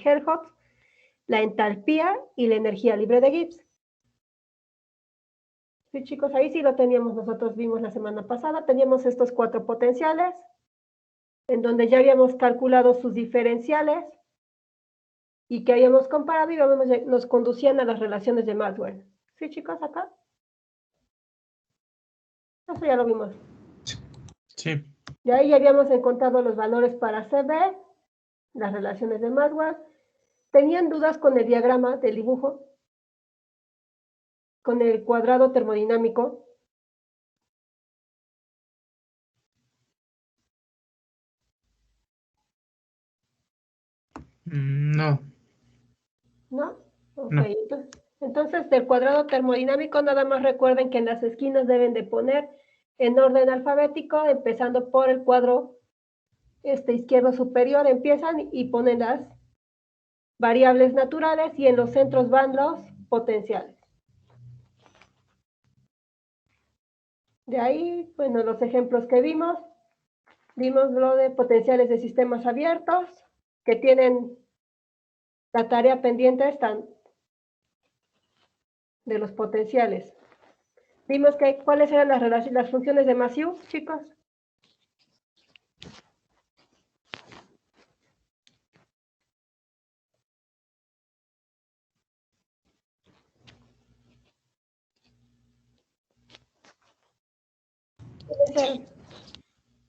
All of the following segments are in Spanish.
Helmholtz, la entalpía y la energía libre de Gibbs. Sí, chicos, ahí sí lo teníamos, nosotros vimos la semana pasada, teníamos estos 4 potenciales, en donde ya habíamos calculado sus diferenciales, y que habíamos comparado y nos conducían a las relaciones de Maxwell. ¿Sí, chicos, acá? Eso ya lo vimos. Sí. De ahí ya habíamos encontrado los valores para CB, las relaciones de Maxwell. ¿Tenían dudas con el diagrama del dibujo? ¿Con el cuadrado termodinámico? No. ¿No? Ok, No. entonces del cuadrado termodinámico nada más recuerden que en las esquinas deben de poner en orden alfabético, empezando por el cuadro izquierdo superior, empiezan y ponen las variables naturales y en los centros van los potenciales. De ahí, bueno, los ejemplos que vimos lo de potenciales de sistemas abiertos que tienen la tarea pendiente están de los potenciales. Vimos que cuáles eran las funciones de Massieu, chicos.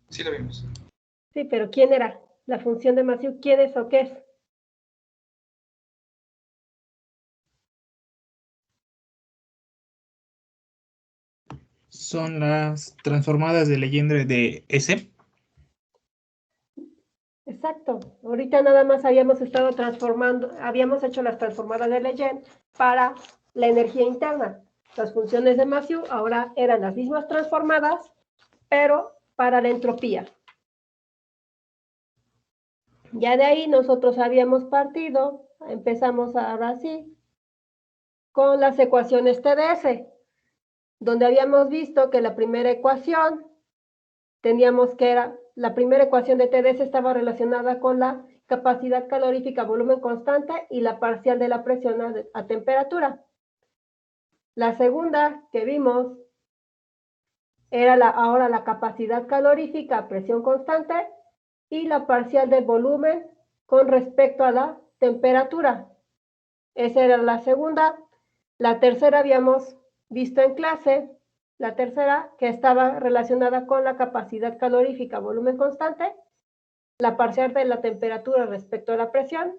Sí, lo vimos. Sí, pero ¿quién era? La función de Massieu, ¿quién es o qué es? Son las transformadas de Legendre de S. Exacto. Ahorita nada más habíamos estado transformando, habíamos hecho las transformadas de Legendre para la energía interna. Las funciones de Massieu ahora eran las mismas transformadas, pero para la entropía. Ya de ahí nosotros habíamos partido, empezamos ahora sí, con las ecuaciones TdS, donde habíamos visto que la primera ecuación, teníamos que era, la primera ecuación de TdS estaba relacionada con la capacidad calorífica a volumen constante y la parcial de la presión a temperatura. La segunda que vimos era ahora la capacidad calorífica a presión constante y la parcial del volumen con respecto a la temperatura. Esa era la segunda. La tercera habíamos visto en clase, la tercera que estaba relacionada con la capacidad calorífica a volumen constante, la parcial de la temperatura respecto a la presión,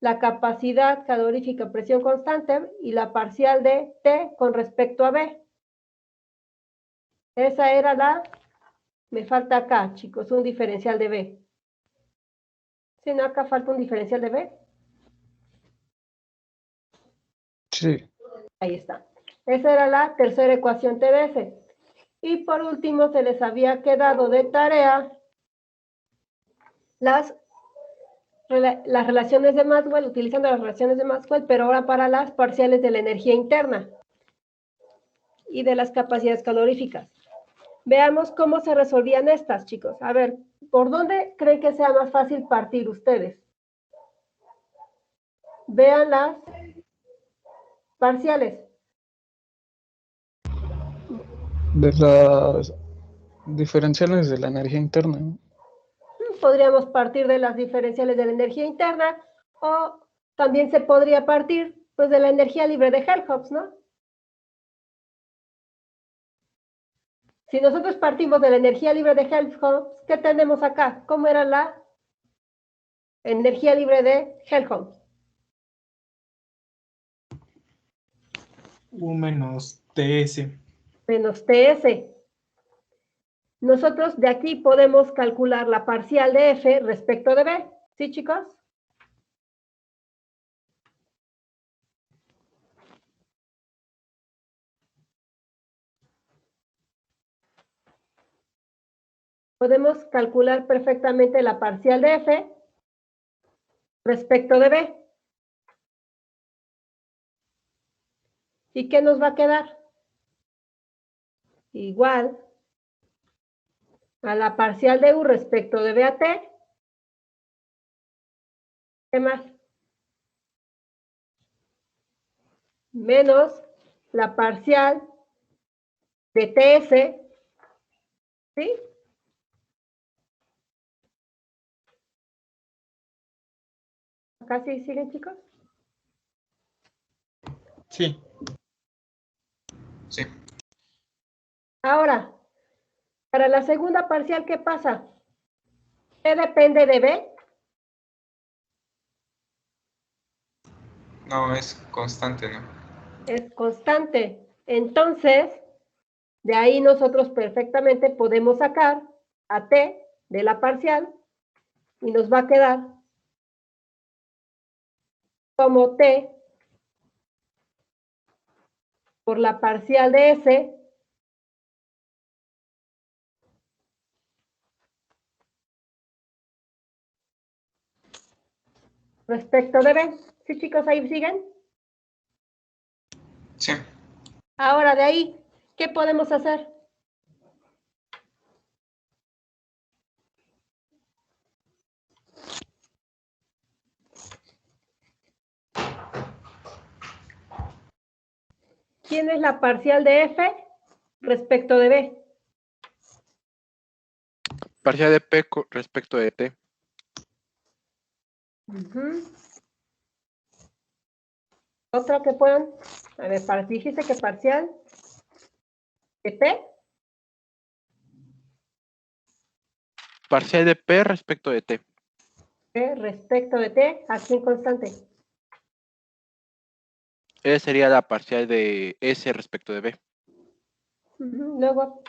la capacidad calorífica a presión constante y la parcial de T con respecto a B. Esa era me falta acá, chicos, un diferencial de B. ¿Sí, no? Acá falta un diferencial de B. Sí. Ahí está. Esa era la tercera ecuación TdS. Y por último, se les había quedado de tarea las relaciones de Maxwell, utilizando las relaciones de Maxwell, pero ahora para las parciales de la energía interna y de las capacidades caloríficas. Veamos cómo se resolvían estas, chicos. A ver, ¿por dónde creen que sea más fácil partir ustedes? Vean las parciales. De las diferenciales de la energía interna. Podríamos partir de las diferenciales de la energía interna o también se podría partir pues, de la energía libre de Helmholtz, ¿no? Si nosotros partimos de la energía libre de Helmholtz, ¿qué tenemos acá? ¿Cómo era la energía libre de Helmholtz? U menos TS. Menos TS. Nosotros de aquí podemos calcular la parcial de F respecto de B. ¿Sí, chicos? Podemos calcular perfectamente la parcial de F respecto de B. ¿Y qué nos va a quedar? Igual a la parcial de U respecto de B a T. ¿Qué más? menos la parcial de TS, ¿sí? ¿Acá sí siguen, chicos? Sí. Sí. Ahora, para la segunda parcial, ¿qué pasa? ¿Qué depende de B? No, es constante, ¿no? Es constante. Entonces, de ahí nosotros perfectamente podemos sacar a T de la parcial y nos va a quedar como T por la parcial de S respecto de B. ¿Sí, chicos, ahí siguen? Sí. Ahora, de ahí, ¿qué podemos hacer? ¿Quién es la parcial de F respecto de B? Parcial de P respecto de T. Otra que puedan. A ver, dijiste que parcial de P. Parcial de P respecto de T. P respecto de T, aquí en constante. Esa sería la parcial de S respecto de B. Luego,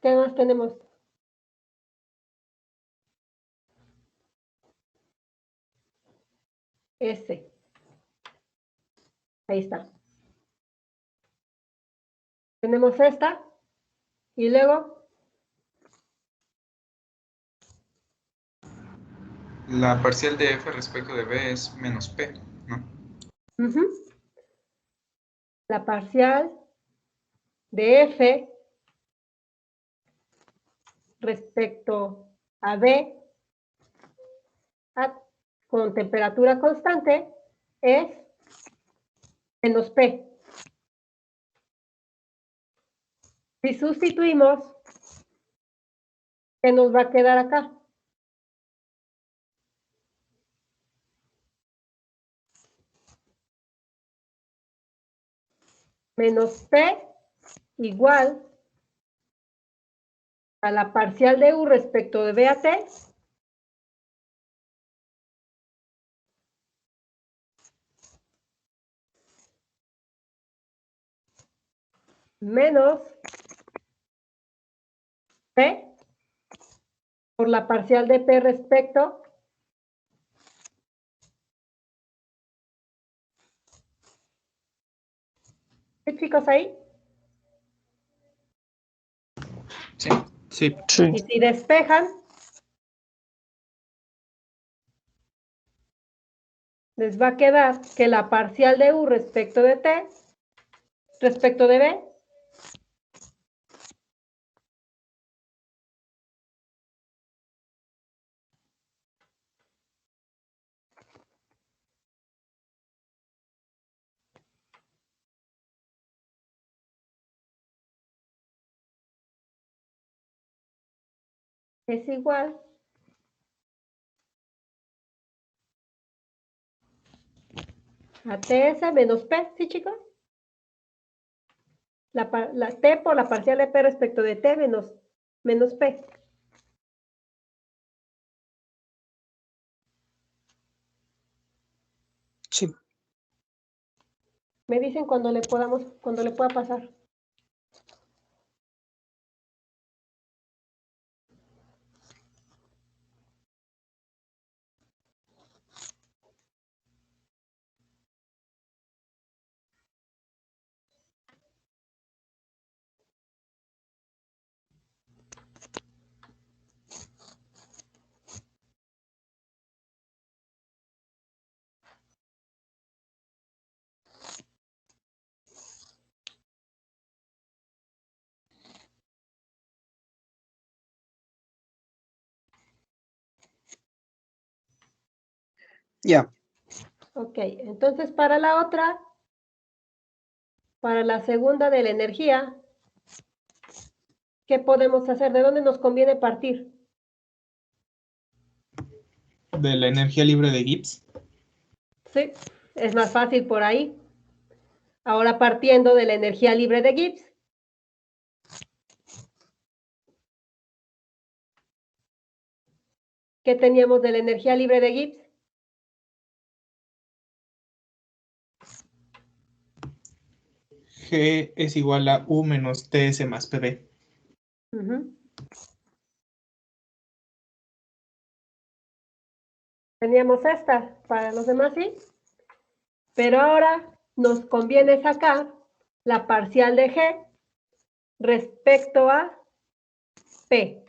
¿qué más tenemos? S. Ahí está. Tenemos esta. Y luego, La parcial de F respecto de B es menos P, ¿no? la parcial de F respecto a B con temperatura constante es menos P. Si sustituimos, ¿qué nos va a quedar acá? Menos P igual a la parcial de U respecto de B a T menos P por la parcial de P respecto ¿qué, chicos, ahí? Sí. Sí. Sí. Y si despejan, les va a quedar que la parcial de U respecto de T, respecto de B, es igual a TS menos P, ¿sí, chicos? La T por la parcial de P respecto de T menos P. Sí. Me dicen cuando le pueda pasar. Ya. Ok, entonces para la otra, Para la segunda de la energía, ¿qué podemos hacer? ¿De dónde nos conviene partir? De la energía libre de Gibbs. Sí, es más fácil por ahí. Ahora partiendo de la energía libre de Gibbs, ¿qué teníamos de la energía libre de Gibbs? G es igual a U menos TS más PB. Teníamos esta, para los demás sí. Pero ahora nos conviene sacar la parcial de G respecto a P.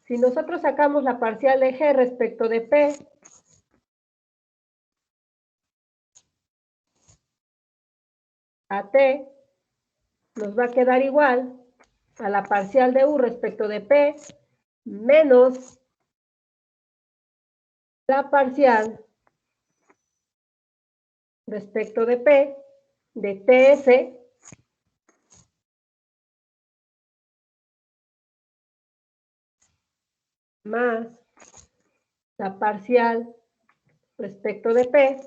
Si nosotros sacamos la parcial de G respecto de P, a T, nos va a quedar igual a la parcial de U respecto de P menos la parcial respecto de P de TS más la parcial respecto de P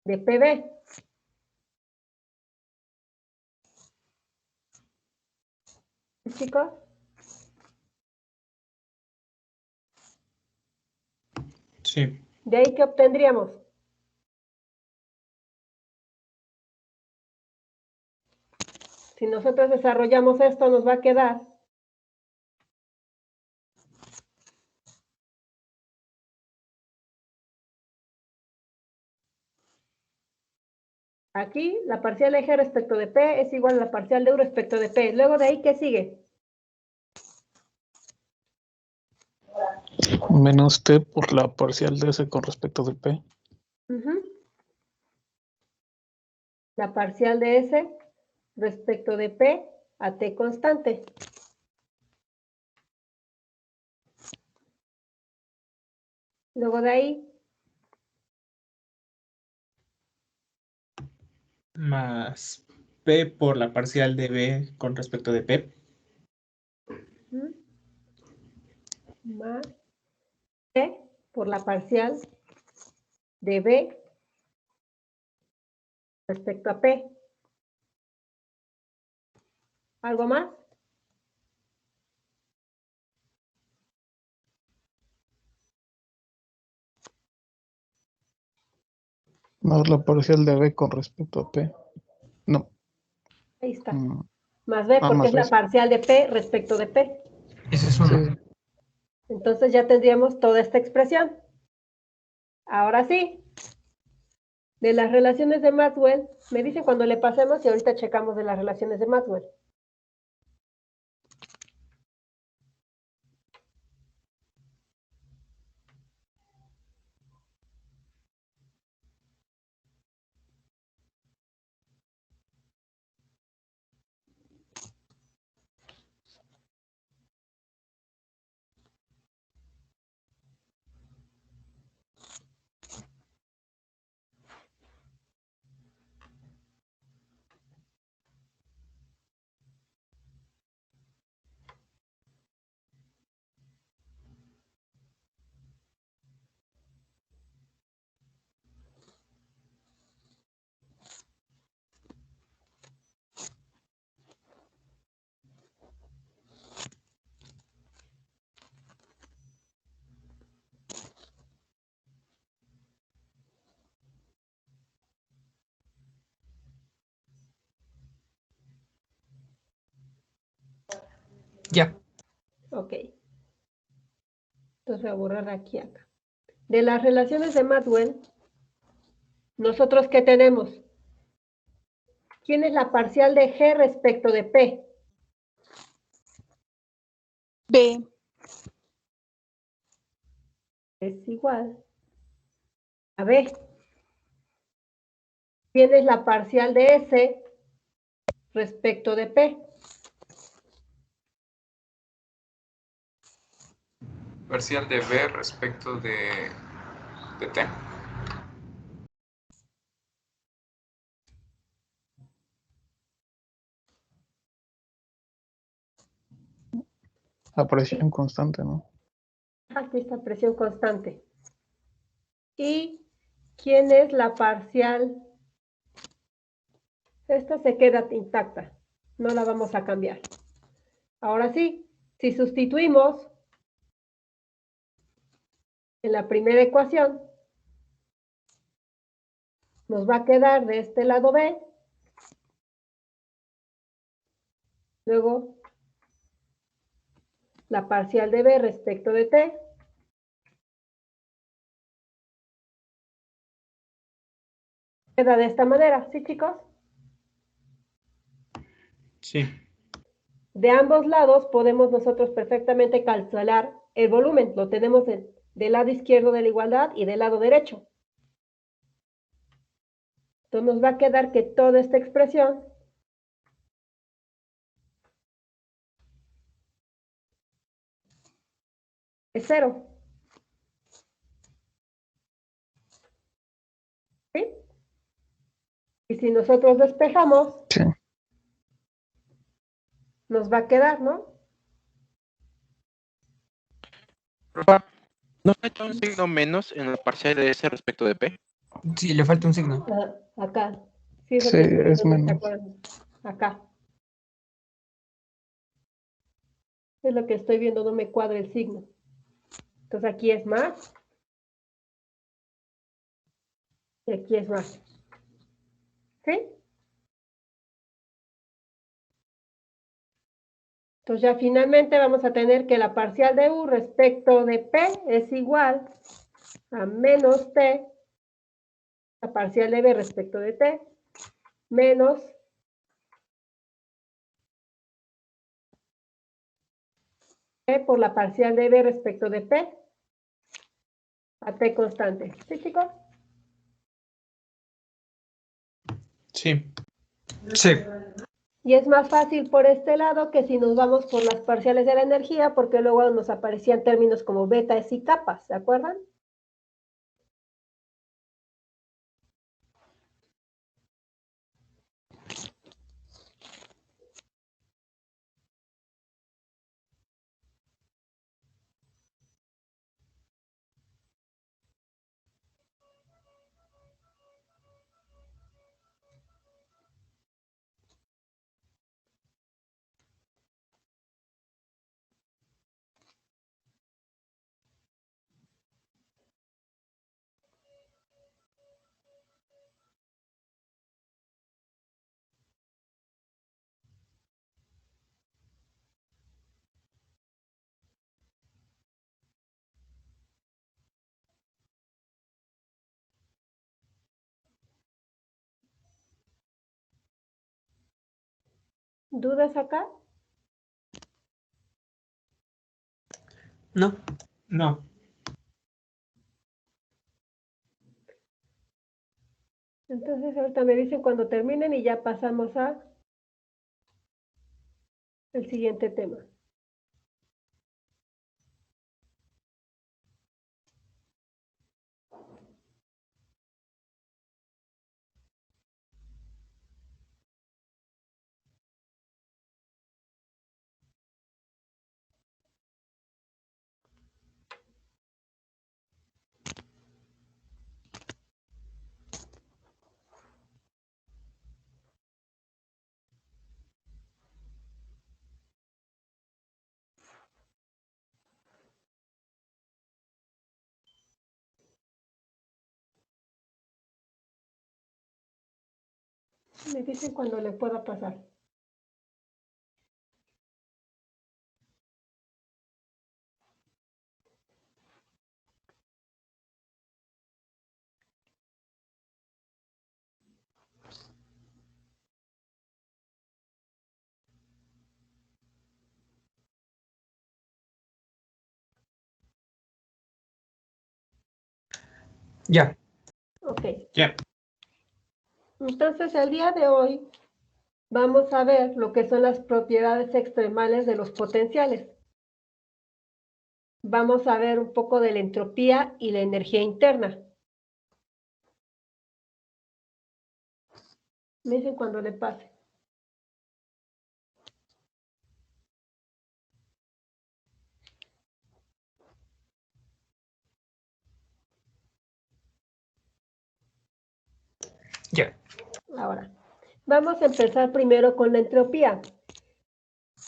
de PB. ¿Sí, chicos? Sí. ¿De ahí qué obtendríamos? Si nosotros desarrollamos esto, nos va a quedar aquí la parcial de G respecto de P es igual a la parcial de U respecto de P. Luego de ahí, ¿qué sigue? Menos T por la parcial de S con respecto de P. La parcial de S respecto de P a T constante. Luego de ahí, Más P por la parcial de B con respecto de P. más T por la parcial de B respecto a P. ¿Algo más? Más la parcial de B con respecto a P. No. Ahí está. Mm, Más B porque más es la B. parcial de P respecto de P. Ese es uno. Sí. Entonces ya tendríamos toda esta expresión. Ahora sí, de las relaciones de Maxwell, me dicen cuando le pasemos y ahorita checamos de las relaciones de Maxwell. Ya. Ok. Entonces voy a borrar aquí acá. De las relaciones de Maxwell, ¿nosotros qué tenemos? ¿Quién es la parcial de G respecto de P? B. Es igual a B. ¿Quién es la parcial de S respecto de P? Parcial de B respecto de, T. a presión constante, ¿no? Aquí está presión constante. ¿Y quién es la parcial? Esta se queda intacta, no la vamos a cambiar. Ahora sí, si sustituimos en la primera ecuación, nos va a quedar de este lado B, luego la parcial de B respecto de T, queda de esta manera, ¿sí, chicos? Sí. De ambos lados podemos nosotros perfectamente calcular el volumen. Lo tenemos del lado izquierdo de la igualdad y del lado derecho. Entonces nos va a quedar que toda esta expresión es 0. ¿Sí? Y si nosotros despejamos, Sí. nos va a quedar, ¿no? Profa, ¿no falta un signo menos en la parcial de S respecto de P? Sí, le falta un signo. Acá. Sí, es lo Sí, que estoy es viendo, ¿se menos. acuerdan? Acá. Es lo que estoy viendo, no me cuadra el signo. Entonces aquí es más. Y aquí es más. ¿Sí? Entonces ya finalmente vamos a tener que la parcial de U respecto de P es igual a menos T, la parcial de B respecto de T, menos P por la parcial de B respecto de P a T constante. ¿Sí, chicos? Sí. Sí. Y es más fácil por este lado que si nos vamos por las parciales de la energía, porque luego nos aparecían términos como betas y capas, ¿se acuerdan? ¿Dudas acá? No. No. Entonces ahorita me dicen cuando terminen y ya pasamos a el siguiente tema. Me dicen cuando le pueda pasar. Ya. Ok. Ya. Entonces el día de hoy vamos a ver lo que son las propiedades extremales de los potenciales. Vamos a ver un poco de la entropía y la energía interna. Me dicen cuando le pase. Ya. Ahora, vamos a empezar primero con la entropía.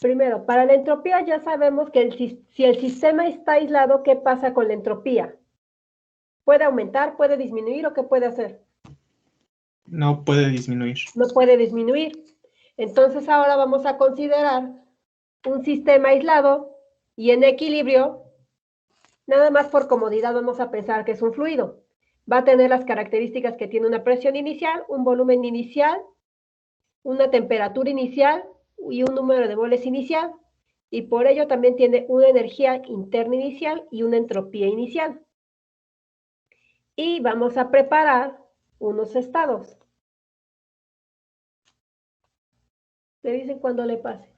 Primero, para la entropía ya sabemos que si el sistema está aislado, ¿qué pasa con la entropía? ¿Puede aumentar, puede disminuir o qué puede hacer? No puede disminuir. No puede disminuir. Entonces ahora vamos a considerar un sistema aislado y en equilibrio. Nada más por comodidad vamos a pensar que es un fluido. Va a tener las características que tiene una presión inicial, un volumen inicial, una temperatura inicial y un número de moles inicial. Y por ello también tiene una energía interna inicial y una entropía inicial. Y vamos a preparar unos estados. Le dicen cuando le pase.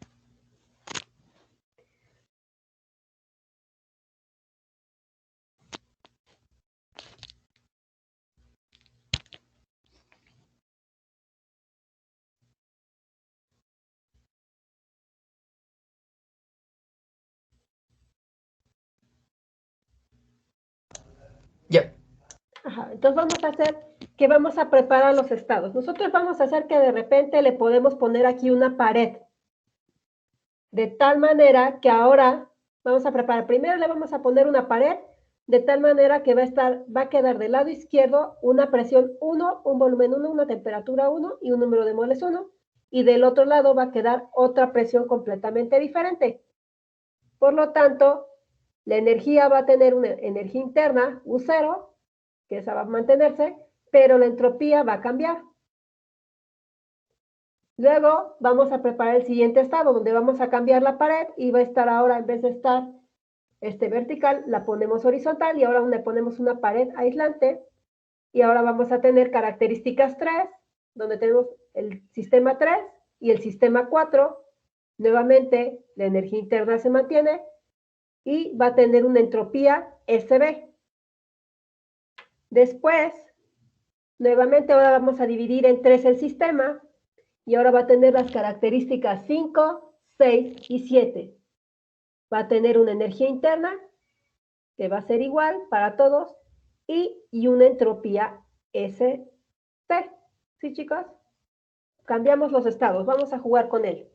Ya. Ajá, entonces vamos a hacer que vamos a preparar los estados. Nosotros vamos a hacer que de repente le podemos poner aquí una pared. De tal manera que ahora vamos a preparar. Primero le vamos a poner una pared de tal manera que va a quedar del lado izquierdo una presión 1, un volumen 1, una temperatura 1 y un número de moles 1. Y del otro lado va a quedar otra presión completamente diferente. Por lo tanto, la energía va a tener una energía interna, U0, que esa va a mantenerse, pero la entropía va a cambiar. Luego vamos a preparar el siguiente estado, donde vamos a cambiar la pared y va a estar ahora, en vez de estar vertical, la ponemos horizontal y ahora le ponemos una pared aislante. Y ahora vamos a tener características 3, donde tenemos el sistema 3 y el sistema 4. Nuevamente, la energía interna se mantiene y va a tener una entropía SB. Después, nuevamente ahora vamos a dividir en 3 el sistema y ahora va a tener las características 5, 6 y 7. Va a tener una energía interna que va a ser igual para todos y una entropía ST. ¿Sí, chicos? Cambiamos los estados, vamos a jugar con él.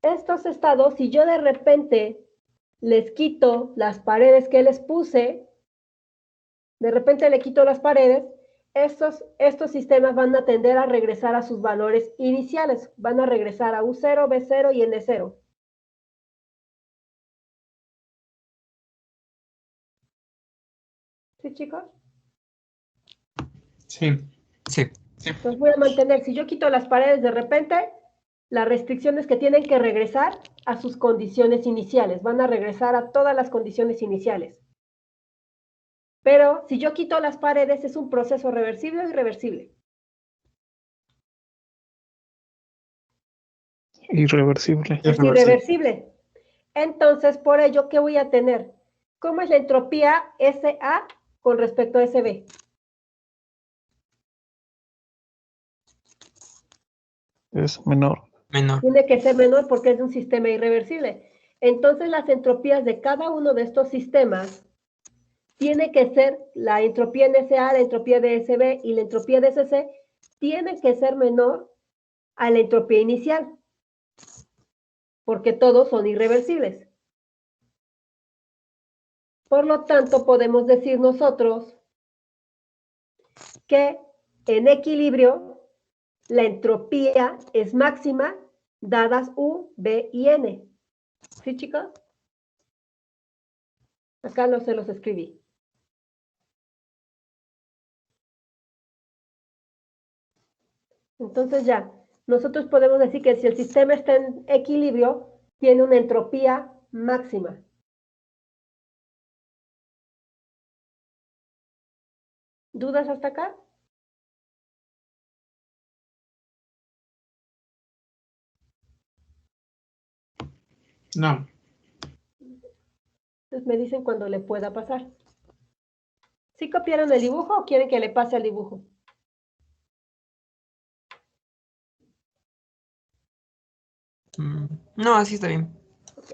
Estos estados, si yo de repente les quito las paredes que les puse, de repente le quito las paredes, estos sistemas van a tender a regresar a sus valores iniciales, van a regresar a U0, B0 y N0. ¿Sí, chicos? Sí. Sí. Entonces voy a mantener, si yo quito las paredes de repente, las restricciones que tienen que regresar a sus condiciones iniciales, van a regresar a todas las condiciones iniciales. Pero si yo quito las paredes, es un proceso reversible o irreversible. Irreversible. Es irreversible. Entonces, por ello, ¿qué voy a tener? ¿Cómo es la entropía SA con respecto a SB? Es menor. Menor. Tiene que ser menor porque es un sistema irreversible. Entonces, las entropías de cada uno de estos sistemas tiene que ser la entropía en SA, la entropía de SB y la entropía de SC, tiene que ser menor a la entropía inicial, porque todos son irreversibles. Por lo tanto, podemos decir nosotros que en equilibrio la entropía es máxima dadas U, B y N. ¿Sí, chicos? Acá se los escribí. Entonces ya, nosotros podemos decir que si el sistema está en equilibrio, tiene una entropía máxima. ¿Dudas hasta acá? No. Entonces me dicen cuando le pueda pasar. ¿Sí copiaron el dibujo o quieren que le pase el dibujo? No, así está bien. Ok.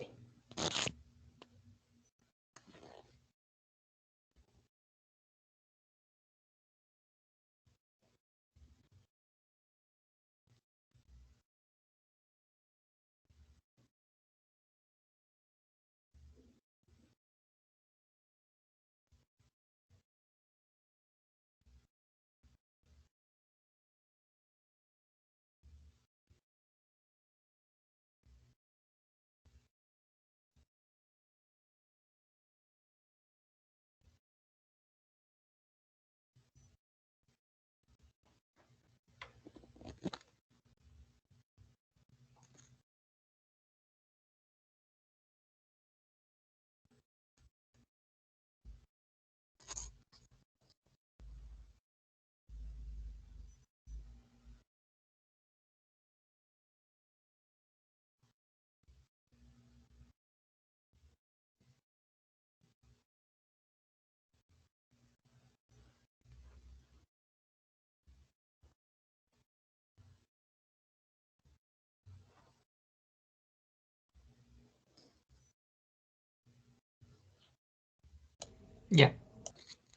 Ya.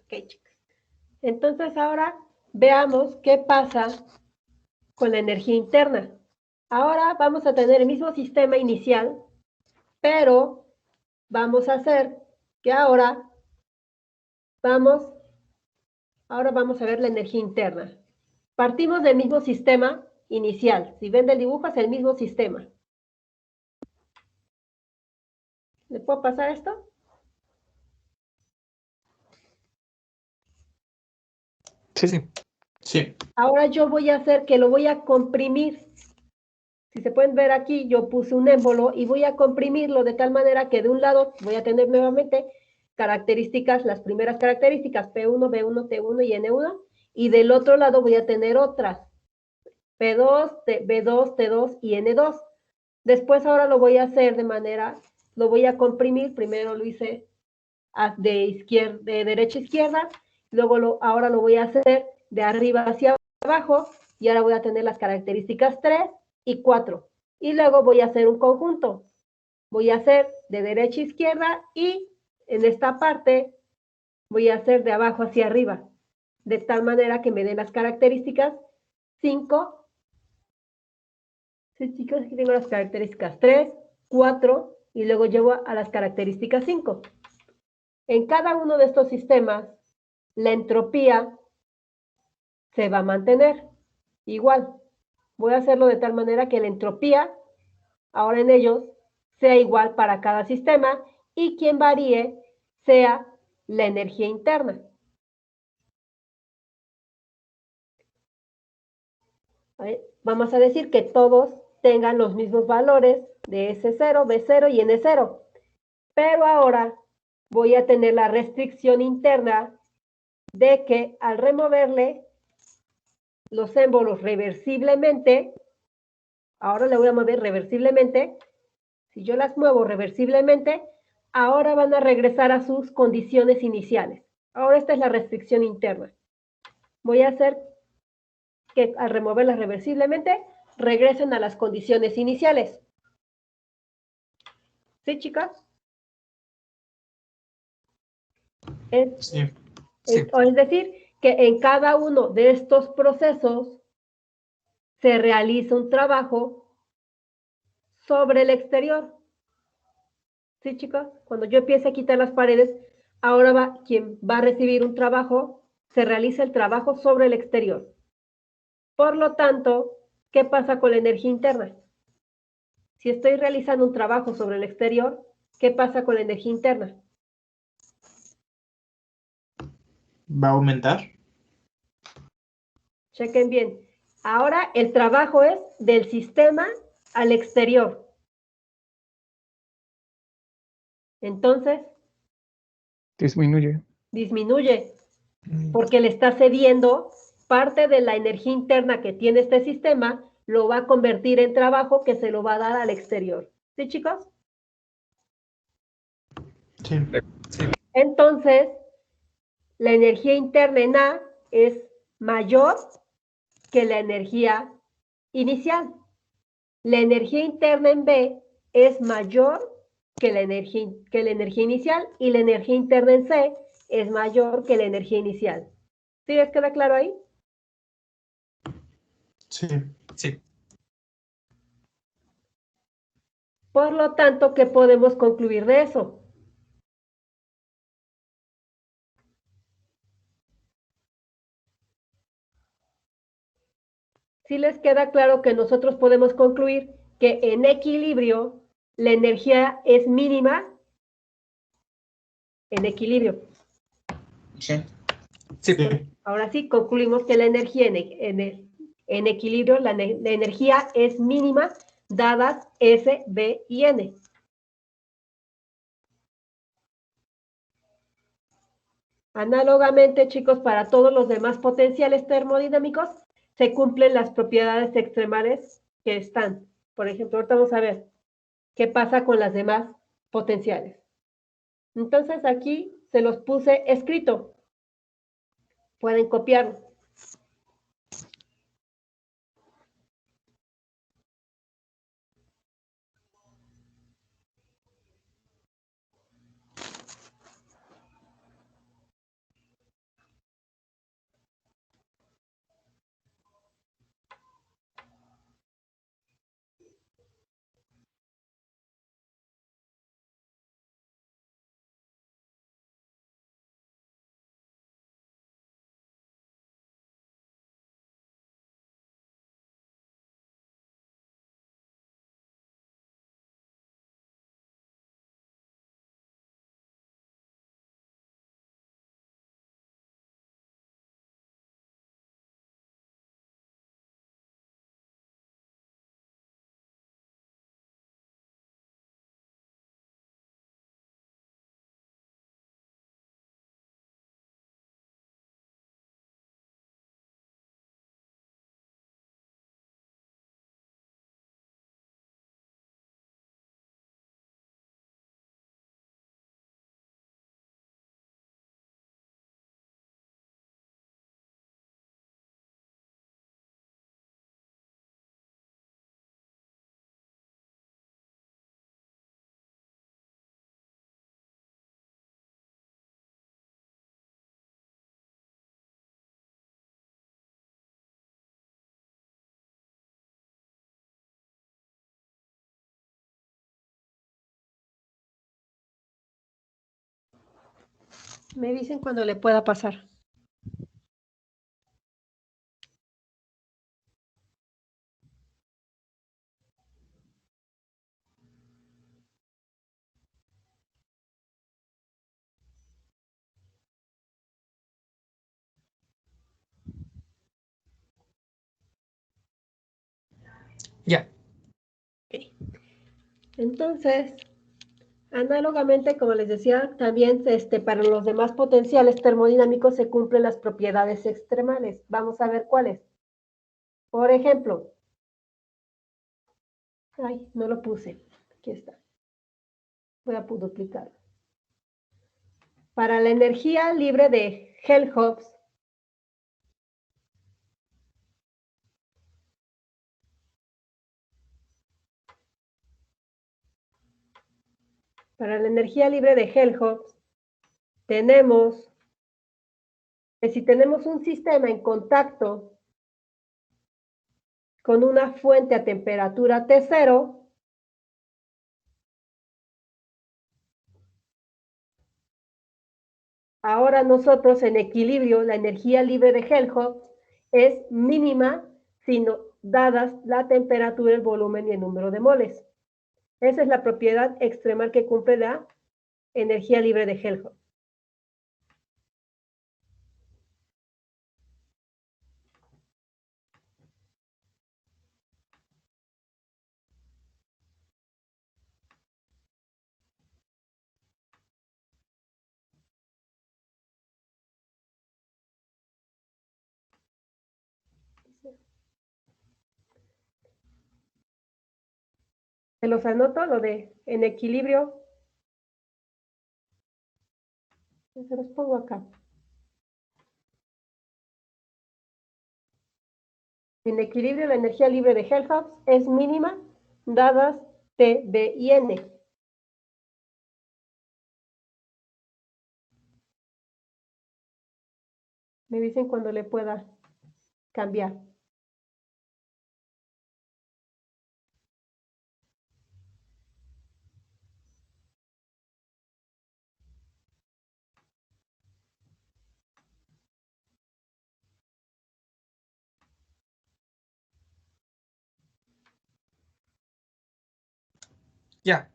Ok, chicos. Entonces ahora veamos qué pasa con la energía interna. Ahora vamos a tener el mismo sistema inicial, pero vamos a hacer que ahora vamos a ver la energía interna. Partimos del mismo sistema inicial. Si ven del dibujo es el mismo sistema. ¿Le puedo pasar esto? Sí, Sí. Sí. Ahora yo voy a hacer que lo voy a comprimir. Si se pueden ver aquí, yo puse un émbolo y voy a comprimirlo de tal manera que de un lado voy a tener nuevamente características, las primeras características, P1, B1, T1 y N1, y del otro lado voy a tener otras, P2, B2, T2 y N2. Después ahora lo voy a hacer de manera, lo voy a comprimir, primero lo hice de derecha a izquierda, luego ahora lo voy a hacer de arriba hacia abajo, y ahora voy a tener las características 3 y 4. Y luego voy a hacer un conjunto. Voy a hacer de derecha a izquierda y en esta parte voy a hacer de abajo hacia arriba, de tal manera que me den las características 5. Sí, chicos, aquí tengo las características 3, 4 y luego llevo a las características 5. En cada uno de estos sistemas, la entropía se va a mantener igual. Voy a hacerlo de tal manera que la entropía, ahora en ellos, sea igual para cada sistema y quien varíe sea la energía interna. Vamos a decir que todos tengan los mismos valores de S0, B0 y N0. Pero ahora voy a tener la restricción interna de que al removerle los émbolos reversiblemente, ahora le voy a mover reversiblemente, si yo las muevo reversiblemente, ahora van a regresar a sus condiciones iniciales. Ahora esta es la restricción interna. Voy a hacer que al removerlas reversiblemente, regresen a las condiciones iniciales. ¿Sí, chicas? Sí. Es decir, que en cada uno de estos procesos se realiza un trabajo sobre el exterior. ¿Sí, chicos? Cuando yo empiece a quitar las paredes, ahora quien va a recibir un trabajo, se realiza el trabajo sobre el exterior. Por lo tanto, ¿qué pasa con la energía interna? Si estoy realizando un trabajo sobre el exterior, ¿qué pasa con la energía interna? ¿Va a aumentar? Chequen bien. Ahora el trabajo es del sistema al exterior. Entonces, disminuye. disminuye, porque le está cediendo parte de la energía interna que tiene este sistema, lo va a convertir en trabajo que se lo va a dar al exterior. ¿Sí, chicos? Sí. Sí. Entonces, la energía interna en A es mayor que la energía inicial. La energía interna en B es mayor que la energía inicial y la energía interna en C es mayor que la energía inicial. ¿Sí les queda claro ahí? Sí. Sí. Por lo tanto, ¿qué podemos concluir de eso? Sí les queda claro que nosotros podemos concluir que en equilibrio la energía es mínima en equilibrio. Sí. Ahora sí, concluimos que la energía en equilibrio, la energía es mínima dadas S, B y N. Análogamente, chicos, para todos los demás potenciales termodinámicos, se cumplen las propiedades extremales que están. Por ejemplo, ahorita vamos a ver qué pasa con las demás potenciales. Entonces, aquí se los puse escrito. Pueden copiarlo. Me dicen cuando le pueda pasar. Ya. Ok. Entonces, análogamente, como les decía, también para los demás potenciales termodinámicos se cumplen las propiedades extremales. Vamos a ver cuáles. Por ejemplo, ay, no lo puse. Aquí está. Voy a duplicarlo. Para la energía libre de Helmholtz, tenemos que si tenemos un sistema en contacto con una fuente a temperatura T0, ahora nosotros en equilibrio, la energía libre de Helmholtz es mínima, sino dadas la temperatura, el volumen y el número de moles. Esa es la propiedad extremal que cumple la energía libre de Helmholtz. Se los anoto, lo de en equilibrio. Se los pongo acá. En equilibrio, la energía libre de Helmholtz es mínima, dadas T, B y N. Me dicen cuando le pueda cambiar. Ya.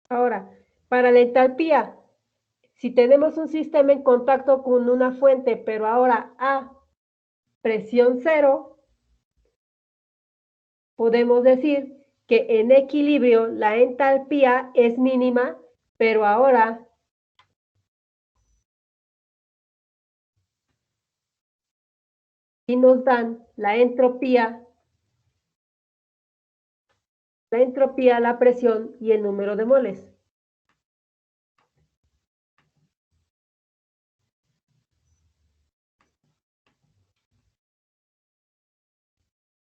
Ahora, para la entalpía, si tenemos un sistema en contacto con una fuente, pero ahora a presión cero, podemos decir que en equilibrio la entalpía es mínima, pero ahora sí nos dan la entropía, la presión y el número de moles.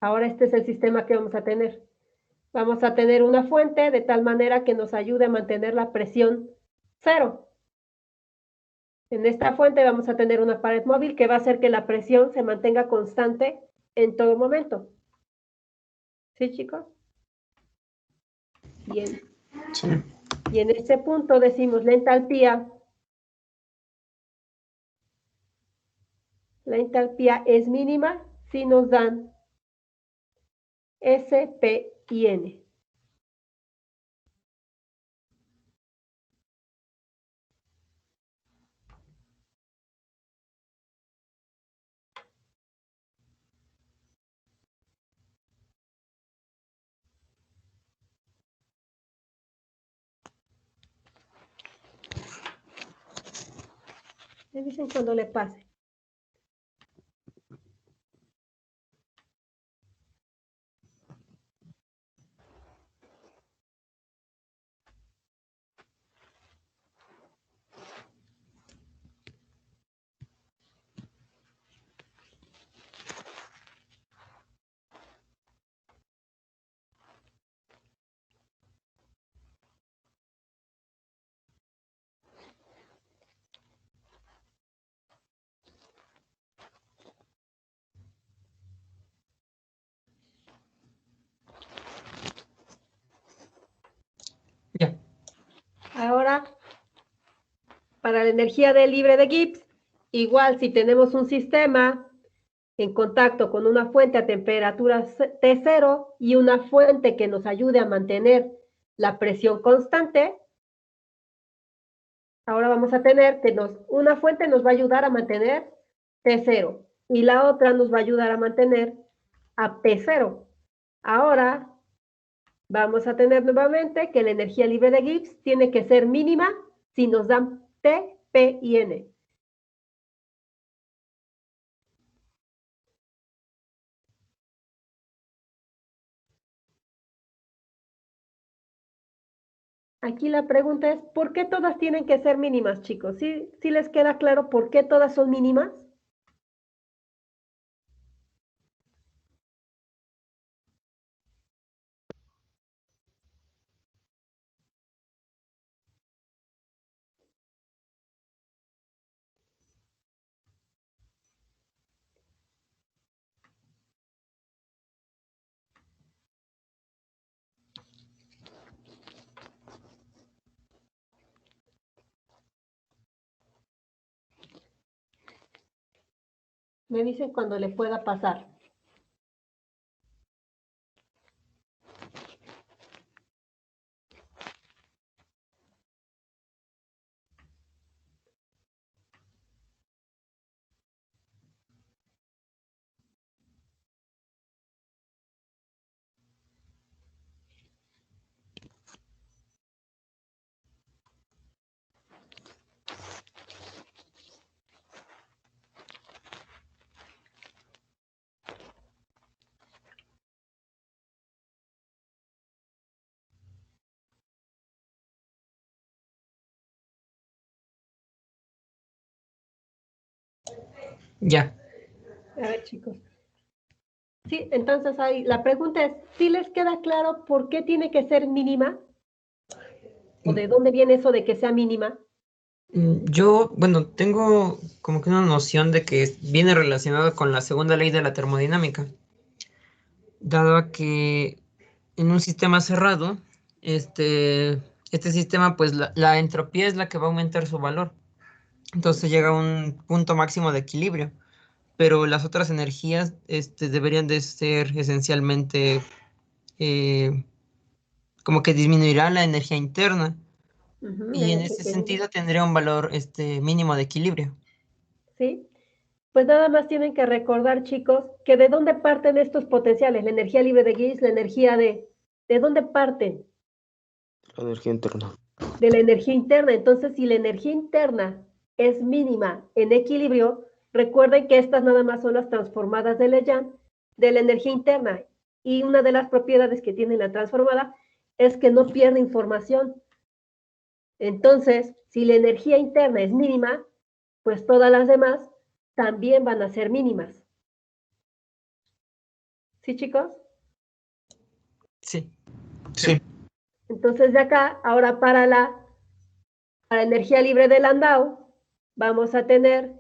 Ahora este es el sistema que vamos a tener. Vamos a tener una fuente de tal manera que nos ayude a mantener la presión cero. En esta fuente vamos a tener una pared móvil que va a hacer que la presión se mantenga constante en todo momento. ¿Sí, chicos? Bien. Sí. Y en este punto decimos la entalpía es mínima si nos dan S, P y N. Me dicen cuando le pase. Ya. Ahora para la energía libre de Gibbs, igual si tenemos un sistema en contacto con una fuente a temperatura T0 y una fuente que nos ayude a mantener la presión constante, ahora vamos a tener que una fuente nos va a ayudar a mantener T0 y la otra nos va a ayudar a mantener a P0. Ahora vamos a tener nuevamente que la energía libre de Gibbs tiene que ser mínima si nos dan T, P y N. Aquí la pregunta es, ¿por qué todas tienen que ser mínimas, chicos? ¿Sí les queda claro por qué todas son mínimas? Me dicen cuando le pueda pasar. Ya. A ver, chicos. Sí, entonces ahí la pregunta es, ¿sí les queda claro por qué tiene que ser mínima? ¿O de dónde viene eso de que sea mínima? Yo, bueno, tengo como que una noción de que viene relacionado con la segunda ley de la termodinámica, dado a que en un sistema cerrado, este sistema, pues la entropía es la que va a aumentar su valor. Entonces llega a un punto máximo de equilibrio, pero las otras energías, deberían de ser esencialmente eh, como que disminuirá la energía interna La y en energía ese interna. sentido tendría un valor mínimo de equilibrio. ¿Sí? Pues nada más tienen que recordar, chicos, que de dónde parten estos potenciales, la energía libre de Gibbs, la energía ¿de dónde parten? La energía interna. De la energía interna. Entonces, si la energía interna es mínima en equilibrio, recuerden que estas nada más son las transformadas de Lejean de la energía interna. Y una de las propiedades que tiene la transformada es que no pierde información. Entonces, si la energía interna es mínima, pues todas las demás también van a ser mínimas. ¿Sí, chicos? Sí. Sí. Entonces, de acá, ahora para la energía libre de Landau, vamos a tener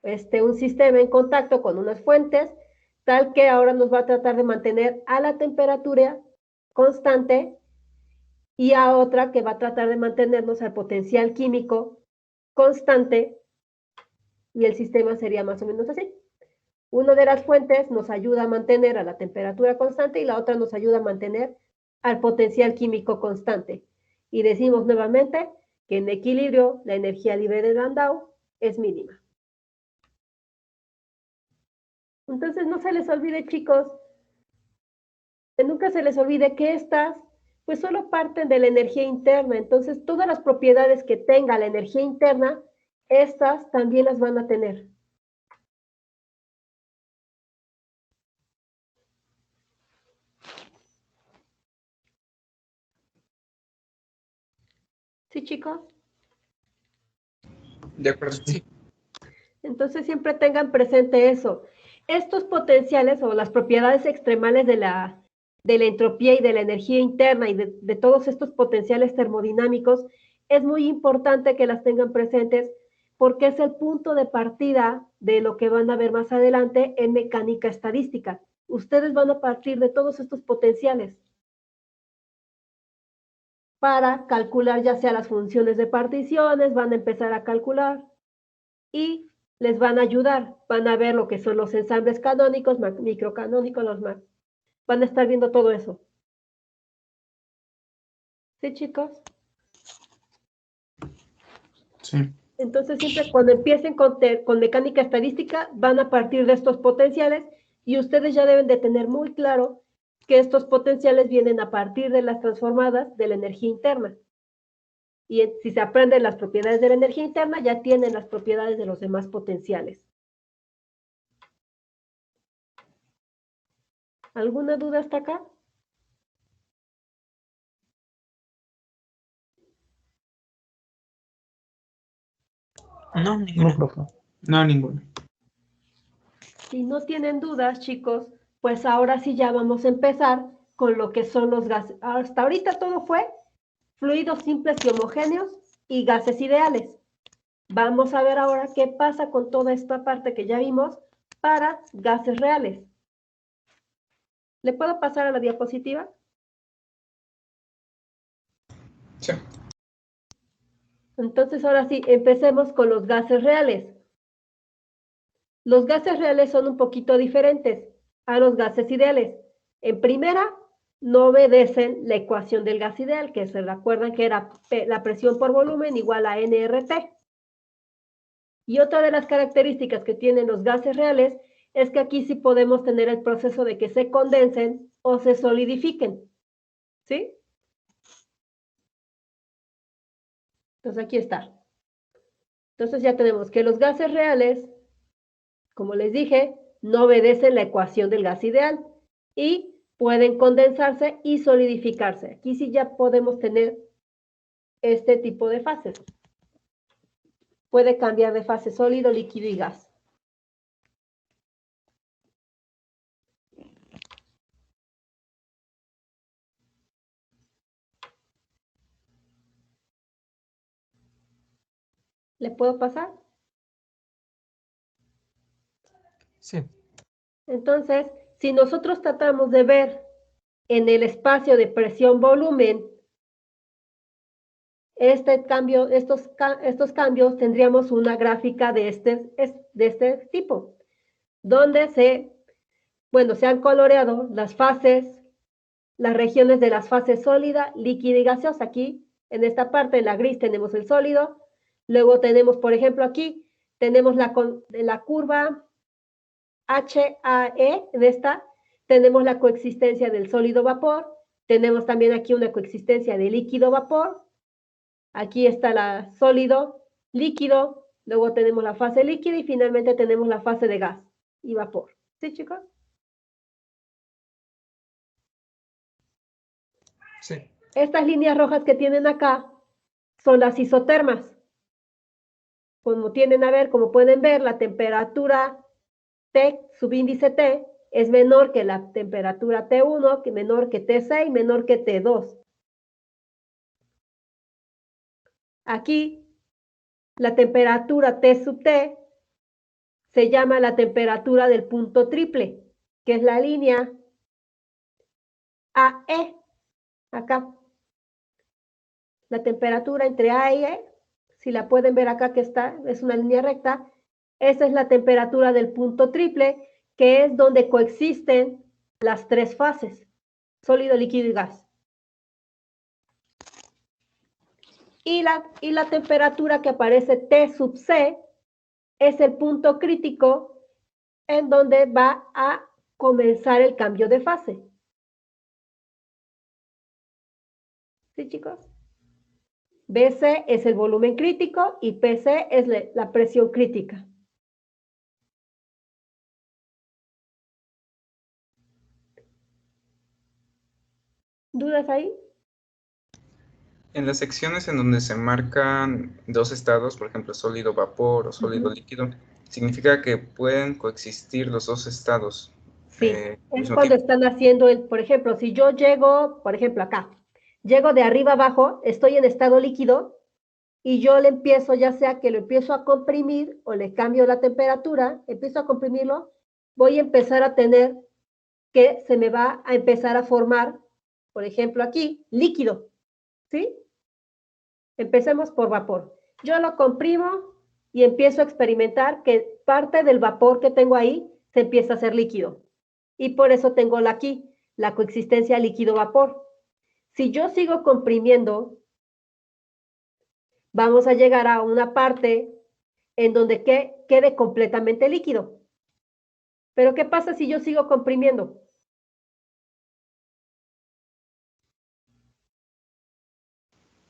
un sistema en contacto con unas fuentes, tal que ahora nos va a tratar de mantener a la temperatura constante y a otra que va a tratar de mantenernos al potencial químico constante, y el sistema sería más o menos así. Una de las fuentes nos ayuda a mantener a la temperatura constante y la otra nos ayuda a mantener al potencial químico constante. Y decimos nuevamente que en equilibrio la energía libre de Landau es mínima. Entonces no se les olvide, chicos, que nunca se les olvide que estas pues solo parten de la energía interna. Entonces todas las propiedades que tenga la energía interna, estas también las van a tener. ¿Sí, chicos? De acuerdo. Sí. Entonces siempre tengan presente eso. Estos potenciales o las propiedades extremales de la entropía y de la energía interna y de todos estos potenciales termodinámicos, es muy importante que las tengan presentes porque es el punto de partida de lo que van a ver más adelante en mecánica estadística. Ustedes van a partir de todos estos potenciales. para calcular ya sea las funciones de particiones, van a empezar a calcular y les van a ayudar, van a ver lo que son los ensambles canónicos, microcanónicos, van a estar viendo todo eso. ¿Sí, chicos? Sí. Entonces, siempre cuando empiecen con mecánica estadística, van a partir de estos potenciales y ustedes ya deben de tener muy claro que estos potenciales vienen a partir de las transformadas de la energía interna. Y si se aprenden las propiedades de la energía interna, ya tienen las propiedades de los demás potenciales. ¿Alguna duda hasta acá? No, No, ninguna. profe. No, ninguno. Si no tienen dudas, chicos, pues ahora sí ya vamos a empezar con lo que son los gases. Hasta ahorita todo fue fluidos simples y homogéneos y gases ideales. Vamos a ver ahora qué pasa con toda esta parte que ya vimos para gases reales. ¿Le puedo pasar a la diapositiva? Sí. Entonces, ahora sí, empecemos con los gases reales. Los gases reales son un poquito diferentes a los gases ideales. En primera, no obedecen la ecuación del gas ideal, que se recuerdan que era la presión por volumen igual a nRT. Y otra de las características que tienen los gases reales es que aquí sí podemos tener el proceso de que se condensen o se solidifiquen. ¿Sí? Entonces aquí está. Entonces ya tenemos que los gases reales, como les dije, no obedecen la ecuación del gas ideal y pueden condensarse y solidificarse. Aquí sí ya podemos tener este tipo de fases. Puede cambiar de fase sólido, líquido y gas. ¿Le puedo pasar? Sí. Entonces, si nosotros tratamos de ver en el espacio de presión-volumen estos cambios, tendríamos una gráfica de este tipo, donde se han coloreado las fases, las regiones de las fases sólida, líquida y gaseosa. Aquí, en esta parte, en la gris, tenemos el sólido. Luego tenemos, por ejemplo, aquí, tenemos la curva HAE, en esta, tenemos la coexistencia del sólido-vapor. Tenemos también aquí una coexistencia de líquido-vapor. Aquí está la sólido, líquido. Luego tenemos la fase líquida y finalmente tenemos la fase de gas y vapor. ¿Sí, chicos? Sí. Estas líneas rojas que tienen acá son las isotermas. Como pueden ver, la temperatura T, subíndice T, es menor que la temperatura T1, que menor que T6, menor que T2. Aquí, la temperatura T sub T se llama la temperatura del punto triple, que es la línea AE, acá. La temperatura entre A y E, si la pueden ver acá que es una línea recta, esa es la temperatura del punto triple, que es donde coexisten las tres fases, sólido, líquido y gas. Y la temperatura que aparece T sub C es el punto crítico en donde va a comenzar el cambio de fase. ¿Sí, chicos? BC es el volumen crítico y PC es la presión crítica. ¿Dudas ahí? En las secciones en donde se marcan dos estados, por ejemplo, sólido vapor o sólido líquido, significa que pueden coexistir los dos estados. Sí, es cuando están haciendo por ejemplo, si yo llego, por ejemplo, acá, llego de arriba abajo, estoy en estado líquido y yo le empiezo, ya sea que lo empiezo a comprimir o le cambio la temperatura, empiezo a comprimirlo, voy a empezar a tener que se me va a empezar a formar, por ejemplo, aquí, líquido. ¿Sí? Empecemos por vapor. Yo lo comprimo y empiezo a experimentar que parte del vapor que tengo ahí se empieza a hacer líquido. Y por eso tengo aquí la coexistencia líquido-vapor. Si yo sigo comprimiendo, vamos a llegar a una parte en donde quede completamente líquido. Pero ¿qué pasa si yo sigo comprimiendo?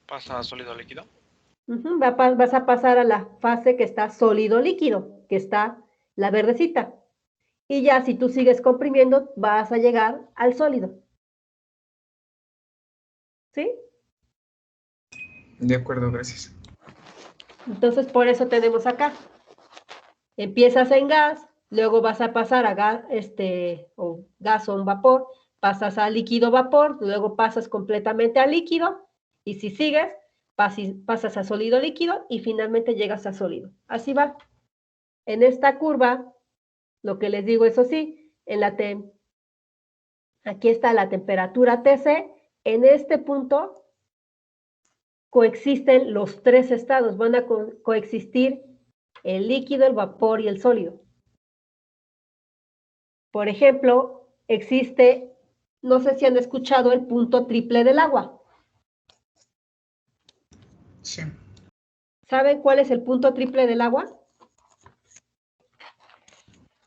¿Pasa a sólido líquido? Vas a pasar a la fase que está sólido-líquido, que está la verdecita. Y ya si tú sigues comprimiendo, vas a llegar al sólido. ¿Sí? De acuerdo, gracias. Entonces, por eso tenemos acá. Empiezas en gas, luego vas a pasar a gas, o gas o un vapor, pasas a líquido vapor, luego pasas completamente a líquido, y si sigues, pasas a sólido líquido y finalmente llegas a sólido. Así va. En esta curva, lo que les digo, eso sí, aquí está la temperatura TC, en este punto coexisten los tres estados, van a coexistir el líquido, el vapor y el sólido. Por ejemplo, existe, no sé si han escuchado el punto triple del agua. Sí. ¿Saben cuál es el punto triple del agua?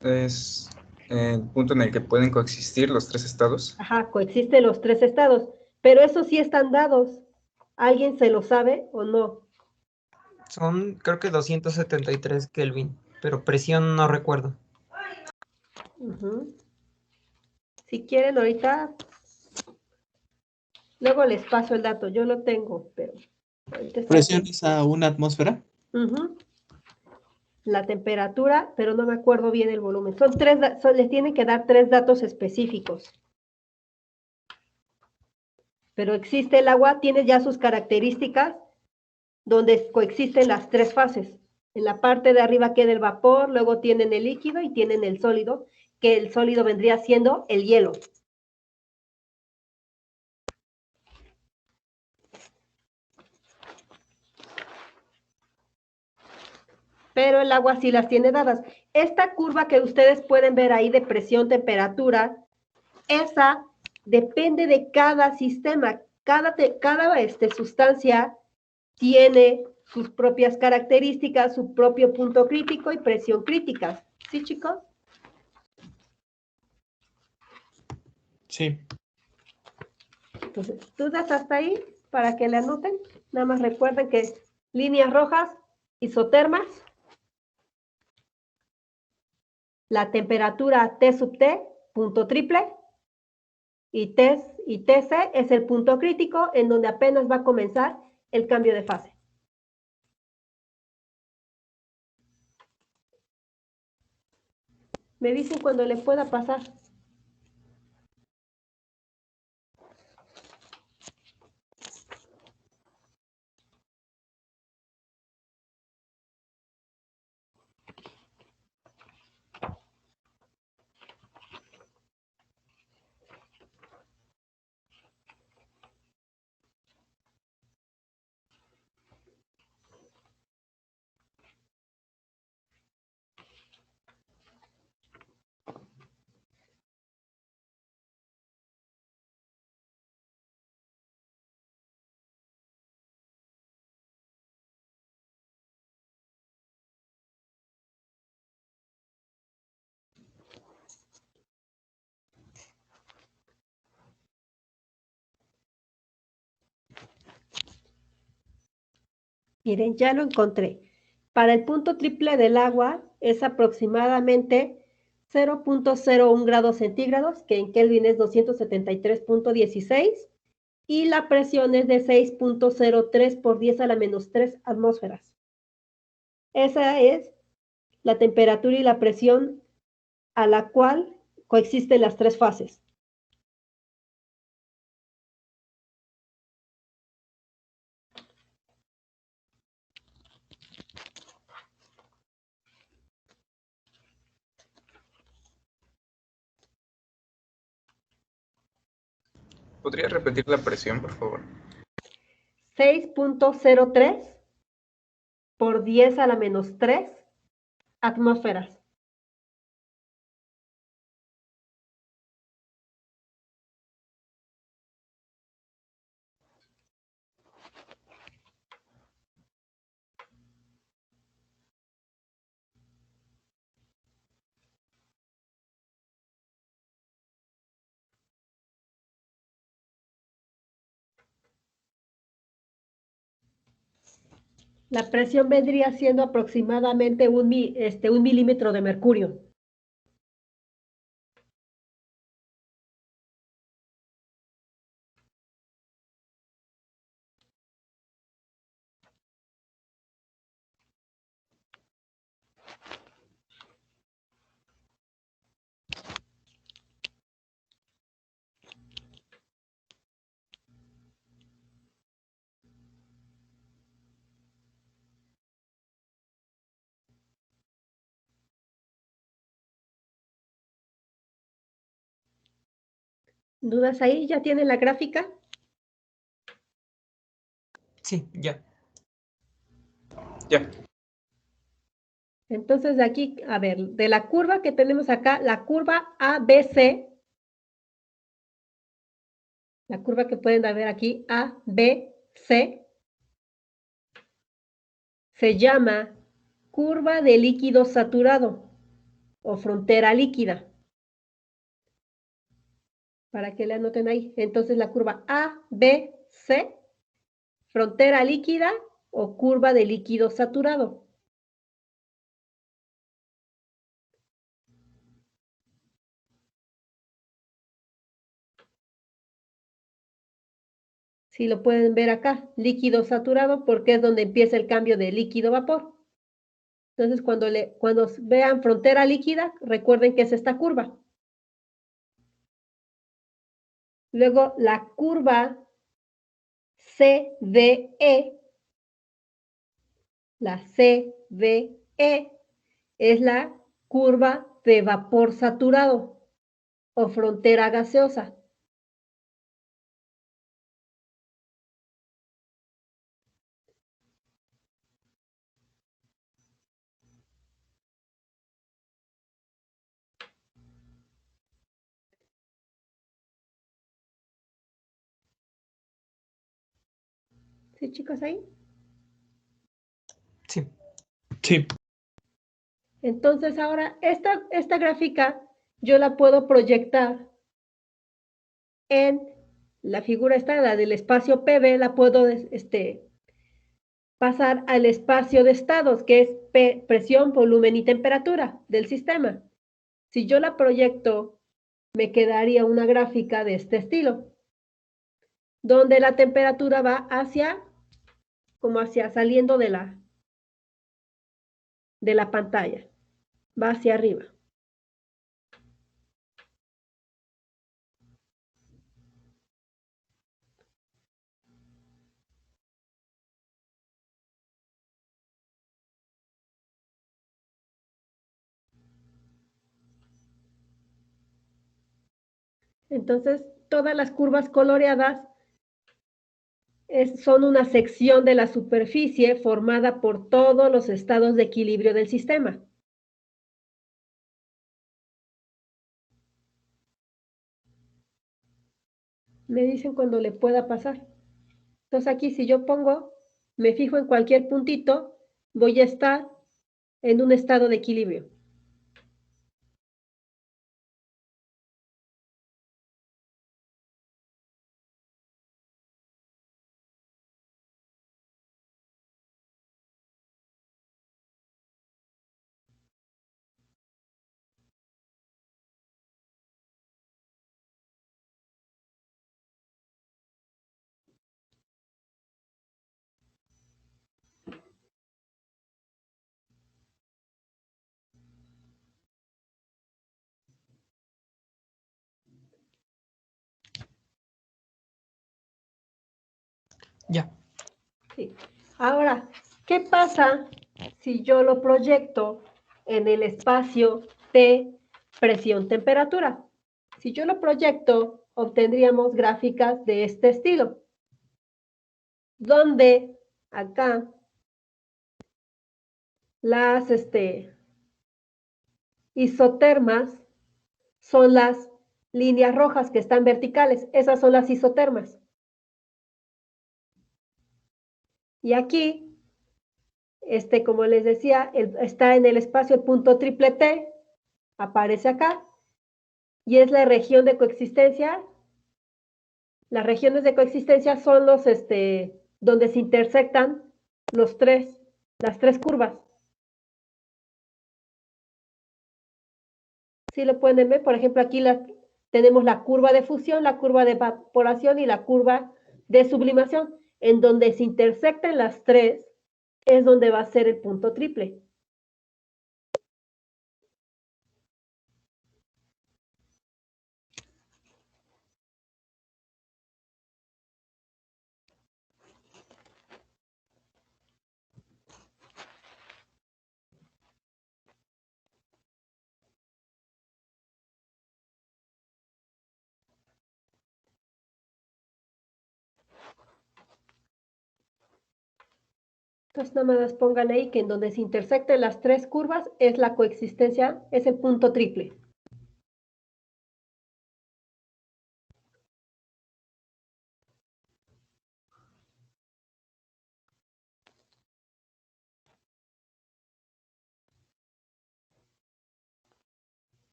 Es el punto en el que pueden coexistir los tres estados. Ajá, coexisten los tres estados, pero esos sí están dados. ¿Alguien se lo sabe o no? Son, creo que 273 Kelvin, pero presión no recuerdo. Si quieren ahorita, luego les paso el dato, yo lo tengo, pero ahorita está aquí. ¿Presiones a una atmósfera? La temperatura, pero no me acuerdo bien el volumen. Les tienen que dar 3 datos específicos. Pero existe el agua, tiene ya sus características, donde coexisten las 3 fases. En la parte de arriba queda el vapor, luego tienen el líquido y tienen el sólido, que el sólido vendría siendo el hielo. Pero el agua sí las tiene dadas. Esta curva que ustedes pueden ver ahí de presión, temperatura, esa depende de cada sistema. Cada sustancia tiene sus propias características, su propio punto crítico y presión crítica. ¿Sí, chicos? Sí. Entonces, ¿dudas hasta ahí para que le anoten? Nada más recuerden que líneas rojas, isotermas, la temperatura T sub T, punto triple, y TC es el punto crítico en donde apenas va a comenzar el cambio de fase. Me dicen cuando le pueda pasar. Miren, ya lo encontré. Para el punto triple del agua es aproximadamente 0.01 grados centígrados, que en Kelvin es 273.16, y la presión es de 6.03 por 10 a la menos 3 atmósferas. Esa es la temperatura y la presión a la cual coexisten las 3 fases. ¿Podría repetir la presión, por favor? 6.03 por 10 a la menos 3 atmósferas. La presión vendría siendo aproximadamente un milímetro de mercurio. ¿Dudas ahí? ¿Ya tienen la gráfica? Sí, ya. Ya. Entonces, de aquí, a ver, de la curva que tenemos acá, la curva ABC, la curva que pueden ver aquí, ABC, se llama curva de líquido saturado o frontera líquida. Para que la anoten ahí. Entonces, la curva ABC, frontera líquida o curva de líquido saturado. Si lo pueden ver acá, líquido saturado, porque es donde empieza el cambio de líquido a vapor. Entonces, cuando vean frontera líquida, recuerden que es esta curva. Luego, la curva CDE, la CDE es la curva de vapor saturado o frontera gaseosa. ¿Sí, chicos, ahí? Sí. Sí. Entonces, ahora, esta gráfica yo la puedo proyectar en la figura esta, la del espacio PV, la puedo pasar al espacio de estados, que es presión, volumen y temperatura del sistema. Si yo la proyecto, me quedaría una gráfica de este estilo, donde la temperatura va como hacia saliendo de la pantalla, va hacia arriba. Entonces, todas las curvas coloreadas son una sección de la superficie formada por todos los estados de equilibrio del sistema. Me dicen cuando le pueda pasar. Entonces aquí si yo me fijo en cualquier puntito, voy a estar en un estado de equilibrio. Ya. Sí. Ahora, ¿qué pasa si yo lo proyecto en el espacio T, presión, temperatura? Si yo lo proyecto, obtendríamos gráficas de este estilo. donde acá las isotermas son las líneas rojas que están verticales. Esas son las isotermas. Y aquí, como les decía, está en el espacio el punto triple T, aparece acá, y es la región de coexistencia. Las regiones de coexistencia son los, donde se intersectan las tres curvas. ¿Sí lo pueden ver? Por ejemplo, aquí tenemos la curva de fusión, la curva de evaporación y la curva de sublimación. En donde se intersectan las tres es donde va a ser el punto triple. Entonces, nada más pongan ahí que en donde se intersectan las tres curvas es la coexistencia, es el punto triple.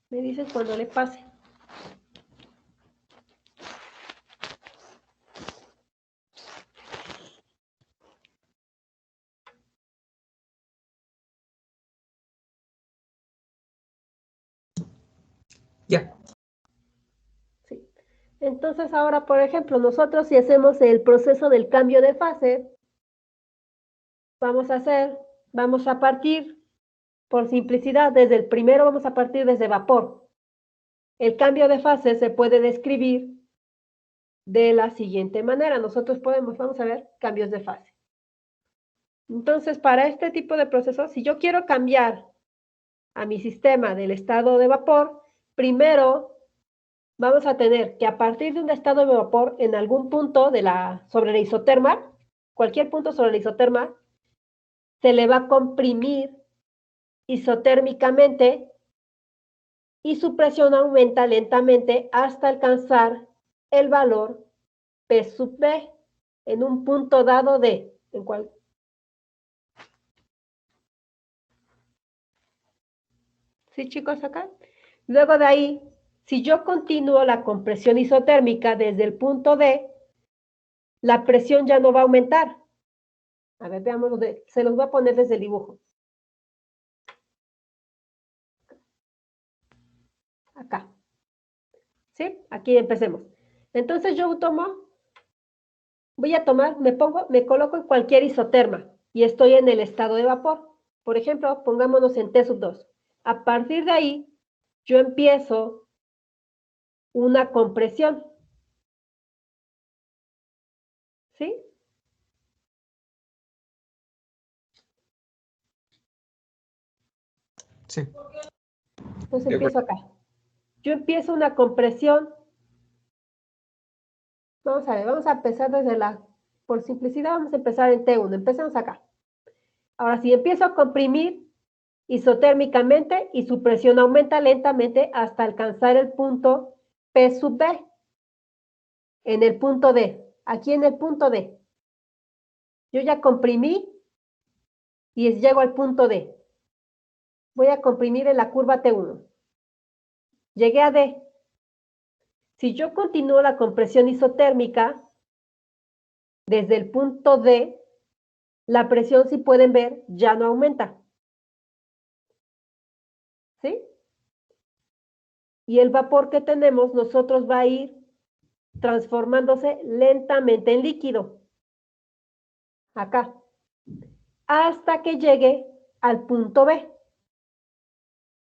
Me dices cuando le pase. Ya. Sí. Entonces ahora, por ejemplo, nosotros si hacemos el proceso del cambio de fase, vamos a partir, por simplicidad, desde el primero vamos a partir desde vapor. El cambio de fase se puede describir de la siguiente manera. Nosotros vamos a ver cambios de fase. Entonces, para este tipo de procesos, si yo quiero cambiar a mi sistema del estado de vapor, primero vamos a tener que a partir de un estado de vapor en algún punto sobre la isoterma, cualquier punto sobre la isoterma, se le va a comprimir isotérmicamente y su presión aumenta lentamente hasta alcanzar el valor P sub B en un punto dado de, ¿sí, chicos, acá? Luego de ahí, si yo continúo la compresión isotérmica desde el punto D, la presión ya no va a aumentar. A ver, veamos, se los voy a poner desde el dibujo. Acá. ¿Sí? Aquí empecemos. Entonces yo me coloco en cualquier isoterma y estoy en el estado de vapor. Por ejemplo, pongámonos en T sub 2. A partir de ahí, yo empiezo una compresión. ¿Sí? Sí. Entonces empiezo acá. Yo empiezo una compresión. Vamos a ver, vamos a empezar por simplicidad, vamos a empezar en T1. Empecemos acá. Ahora, si empiezo a comprimir isotérmicamente y su presión aumenta lentamente hasta alcanzar el punto P sub B. En el punto D. Aquí en el punto D. Yo ya comprimí y llego al punto D. Voy a comprimir en la curva T1. Llegué a D. Si yo continúo la compresión isotérmica desde el punto D, la presión, si pueden ver, ya no aumenta. ¿Sí? Y el vapor que tenemos nosotros va a ir transformándose lentamente en líquido. Acá. Hasta que llegue al punto B.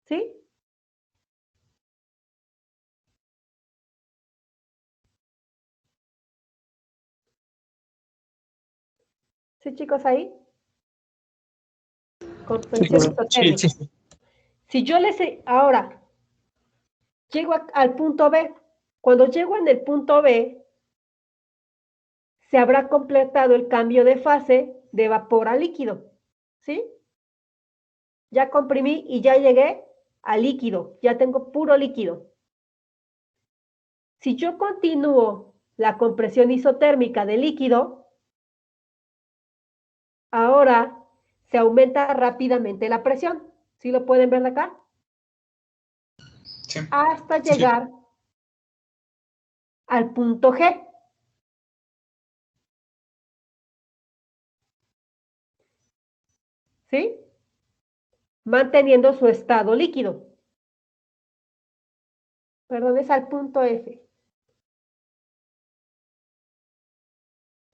¿Sí? ¿Sí, chicos, ahí? Compresión isotérmica. Sí. Si yo ahora llego al punto B, cuando llego en el punto B, se habrá completado el cambio de fase de vapor a líquido, ¿sí? Ya comprimí y ya llegué a líquido, ya tengo puro líquido. Si yo continúo la compresión isotérmica de líquido, ahora se aumenta rápidamente la presión. ¿Sí lo pueden ver acá? Sí. Hasta llegar al punto G. ¿Sí? Manteniendo su estado líquido. Perdón, es al punto F.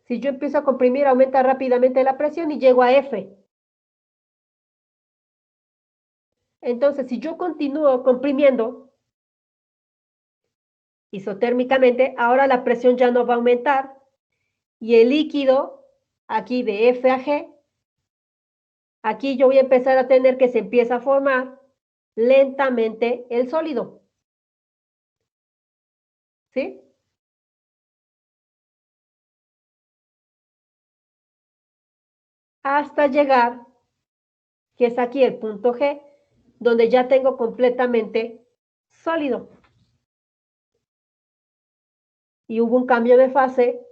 Si yo empiezo a comprimir, aumenta rápidamente la presión y llego a F. Entonces, si yo continúo comprimiendo isotérmicamente, ahora la presión ya no va a aumentar y el líquido, aquí de F a G, aquí yo voy a empezar a tener que se empieza a formar lentamente el sólido. ¿Sí? Hasta llegar, que es aquí el punto G, donde ya tengo completamente sólido. Y hubo un cambio de fase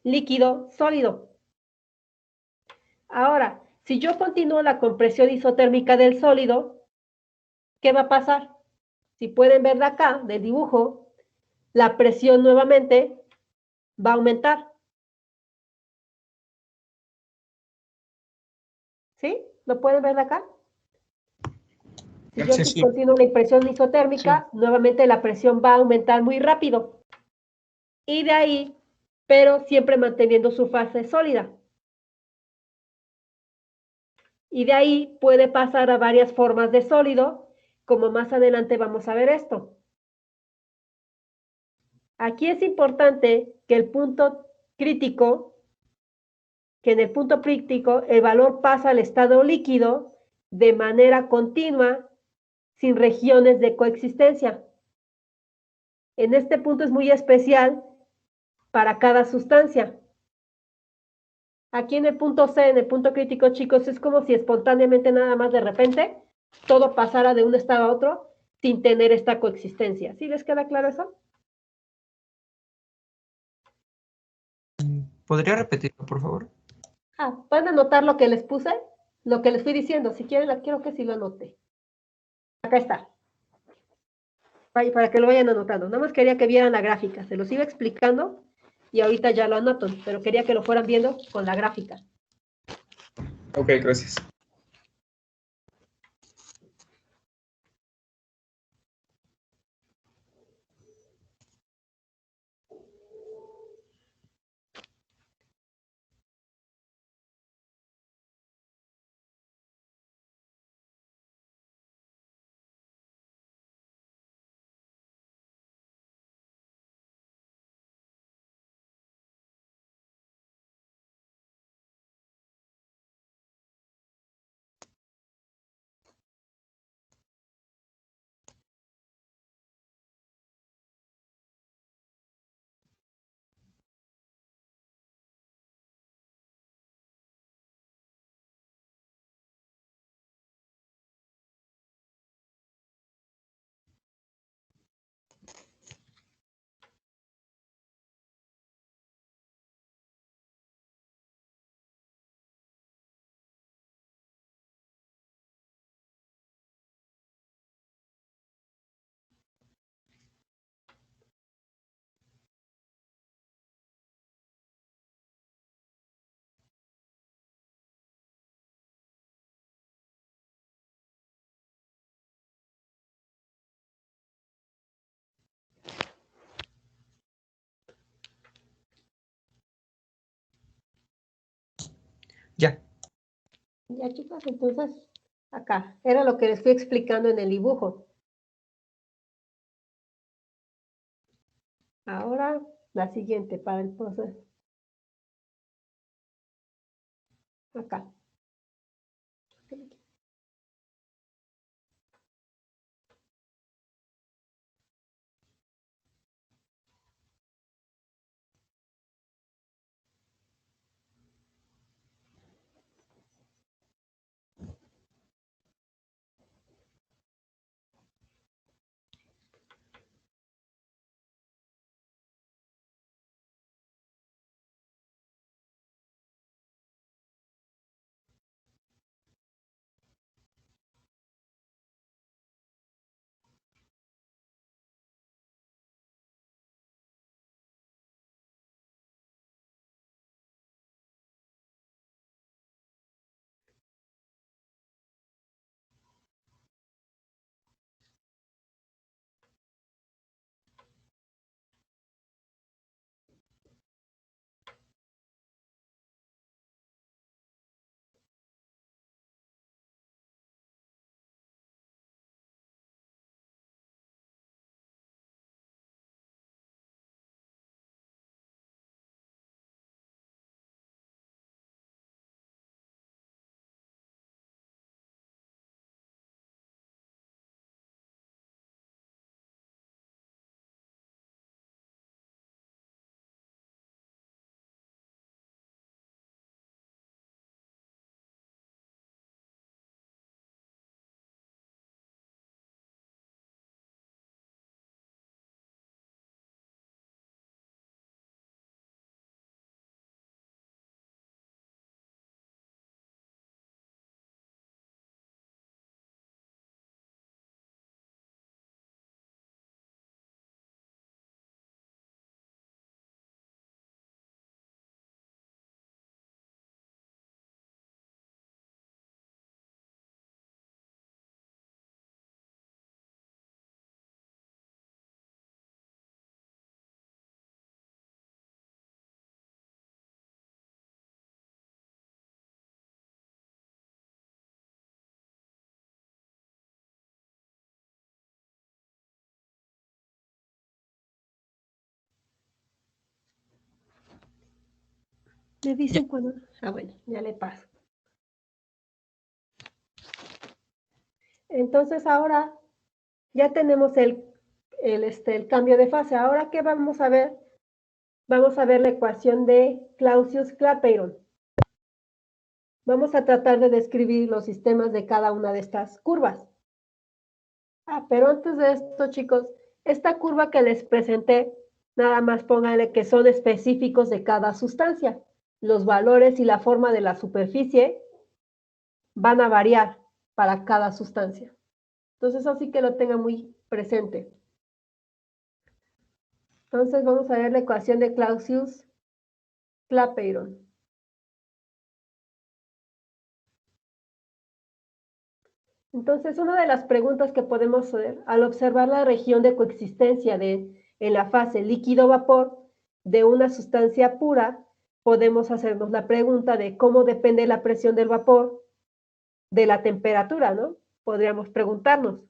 líquido, sólido. Ahora, si yo continúo la compresión isotérmica del sólido, ¿qué va a pasar? Si pueden ver de acá, del dibujo, la presión nuevamente va a aumentar. ¿Sí? ¿Lo pueden ver de acá? Si yo Sí. continúo la impresión isotérmica, nuevamente la presión va a aumentar muy rápido. Y de ahí, pero siempre manteniendo su fase sólida. Y de ahí puede pasar a varias formas de sólido, como más adelante vamos a ver esto. Aquí es importante que el punto crítico, que en el punto crítico el valor pasa al estado líquido de manera continua, sin regiones de coexistencia. En este punto es muy especial para cada sustancia. Aquí en el punto C, en el punto crítico, chicos, es como si espontáneamente nada más de repente todo pasara de un estado a otro sin tener esta coexistencia. ¿Sí les queda claro eso? ¿Podría repetirlo, por favor? ¿Pueden anotar lo que les puse? Lo que les fui diciendo. Si quieren, quiero que sí lo anote. Acá está. Para que lo vayan anotando. Nada más quería que vieran la gráfica. Se los iba explicando y ahorita ya lo anoto, pero quería que lo fueran viendo con la gráfica. Ok, gracias. Ya. Ya, chicos, entonces, acá, era lo que les fui explicando en el dibujo. Ahora, la siguiente para el proceso. Acá. Me dicen cuando... Ah, bueno, ya le paso. Entonces ahora ya tenemos el cambio de fase. Ahora, ¿qué vamos a ver? Vamos a ver la ecuación de Clausius-Clapeyron. Vamos a tratar de describir los sistemas de cada una de estas curvas. Pero antes de esto, chicos, esta curva que les presenté, nada más pónganle que son específicos de cada sustancia. Los valores y la forma de la superficie van a variar para cada sustancia. Entonces, así que lo tengan muy presente. Entonces, vamos a ver la ecuación de Clausius-Clapeyron. Entonces, una de las preguntas que podemos hacer al observar la región de coexistencia en la fase líquido-vapor de una sustancia pura, podemos hacernos la pregunta de cómo depende la presión del vapor de la temperatura, ¿no? Podríamos preguntarnos.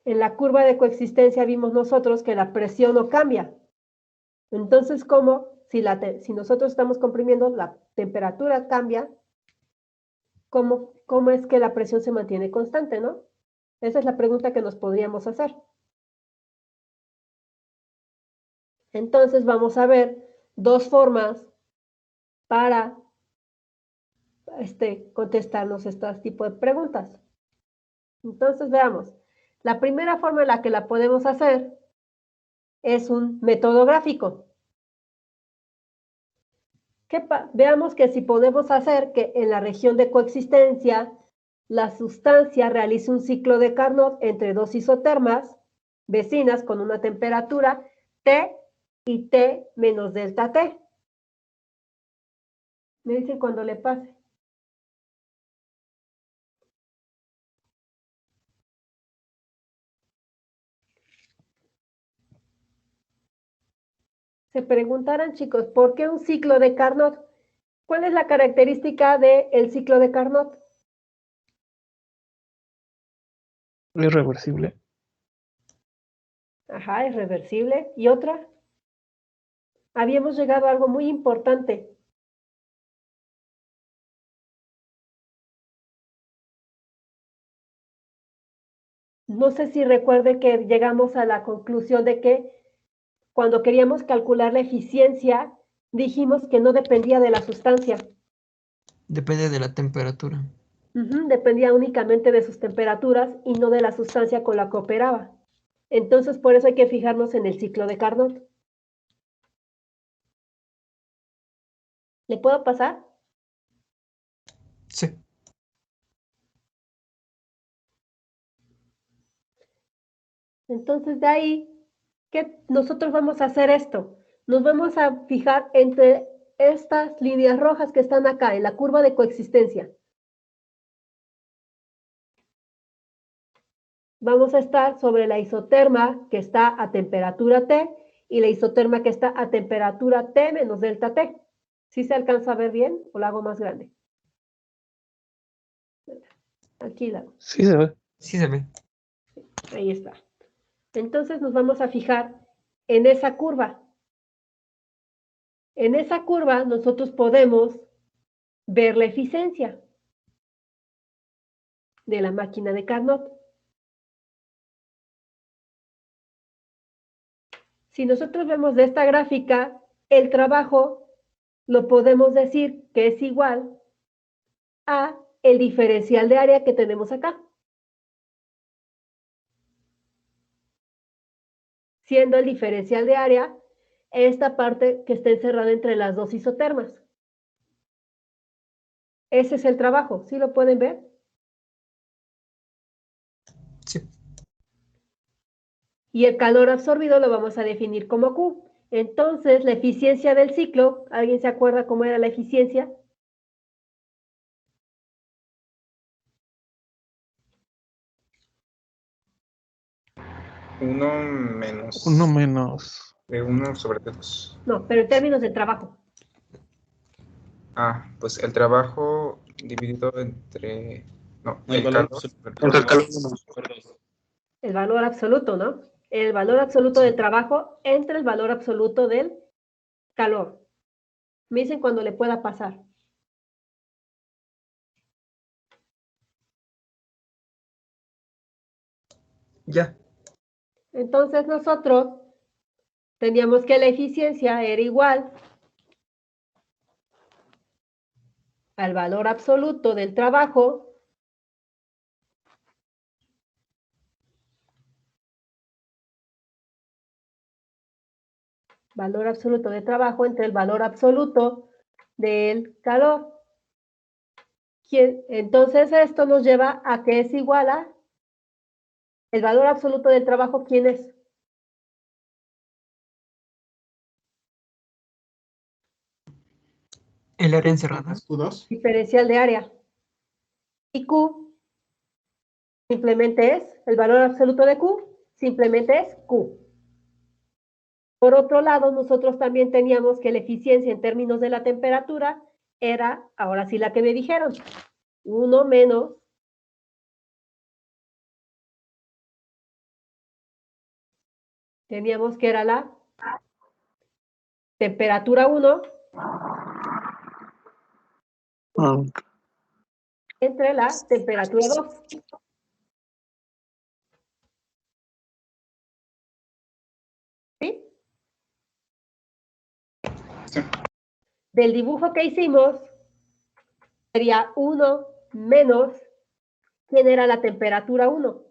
En la curva de coexistencia vimos nosotros que la presión no cambia. Entonces, ¿cómo? Si nosotros estamos comprimiendo, la temperatura cambia, ¿cómo es que la presión se mantiene constante, no? Esa es la pregunta que nos podríamos hacer. Entonces, vamos a ver dos formas para contestarnos este tipo de preguntas. Entonces, veamos. La primera forma en la que la podemos hacer es un método gráfico. Veamos que si podemos hacer que en la región de coexistencia la sustancia realice un ciclo de Carnot entre dos isotermas vecinas con una temperatura T y T menos delta T. Me dicen cuando le pase. Se preguntarán, chicos, ¿por qué un ciclo de Carnot? ¿Cuál es la característica del ciclo de Carnot? Es reversible. Ajá, es reversible. ¿Y otra? Habíamos llegado a algo muy importante. No sé si recuerde que llegamos a la conclusión de que cuando queríamos calcular la eficiencia, dijimos que no dependía de la sustancia. Depende de la temperatura. Dependía únicamente de sus temperaturas y no de la sustancia con la que operaba. Entonces, por eso hay que fijarnos en el ciclo de Carnot. ¿Le puedo pasar? Sí. Entonces, de ahí, ¿qué nosotros vamos a hacer esto? Nos vamos a fijar entre estas líneas rojas que están acá, en la curva de coexistencia. Vamos a estar sobre la isoterma que está a temperatura T y la isoterma que está a temperatura T menos delta T. ¿Sí se alcanza a ver bien o la hago más grande? Aquí la hago. Sí se ve. Sí se ve. Ahí está. Entonces nos vamos a fijar en esa curva. En esa curva nosotros podemos ver la eficiencia de la máquina de Carnot. Si nosotros vemos de esta gráfica, el trabajo lo podemos decir que es igual a el diferencial de área que tenemos acá. Siendo el diferencial de área esta parte que está encerrada entre las dos isotermas. Ese es el trabajo, ¿sí lo pueden ver? Sí. Y el calor absorbido lo vamos a definir como Q. Entonces, la eficiencia del ciclo, ¿alguien se acuerda cómo era la eficiencia? Uno menos. Uno menos. De 1 sobre 2. No, pero en términos de trabajo. Pues el trabajo dividido entre... No, El el valor calor. absoluto. El valor absoluto, ¿no? el valor absoluto del trabajo entre el valor absoluto del calor. Me dicen cuando le pueda pasar. Ya. Entonces nosotros teníamos que la eficiencia era igual al valor absoluto del trabajo entre el valor absoluto del calor. Entonces esto nos lleva a que es igual a el valor absoluto del trabajo, ¿quién es? El área encerrada. Q2. Diferencial de área. Y Q simplemente es, el valor absoluto de Q simplemente es Q. Por otro lado, nosotros también teníamos que la eficiencia en términos de la temperatura era, ahora sí la que me dijeron, 1 menos teníamos que era la temperatura 1 entre la temperatura 2. ¿Sí? Sí. Del dibujo que hicimos, sería 1 menos, ¿quién era la temperatura 1?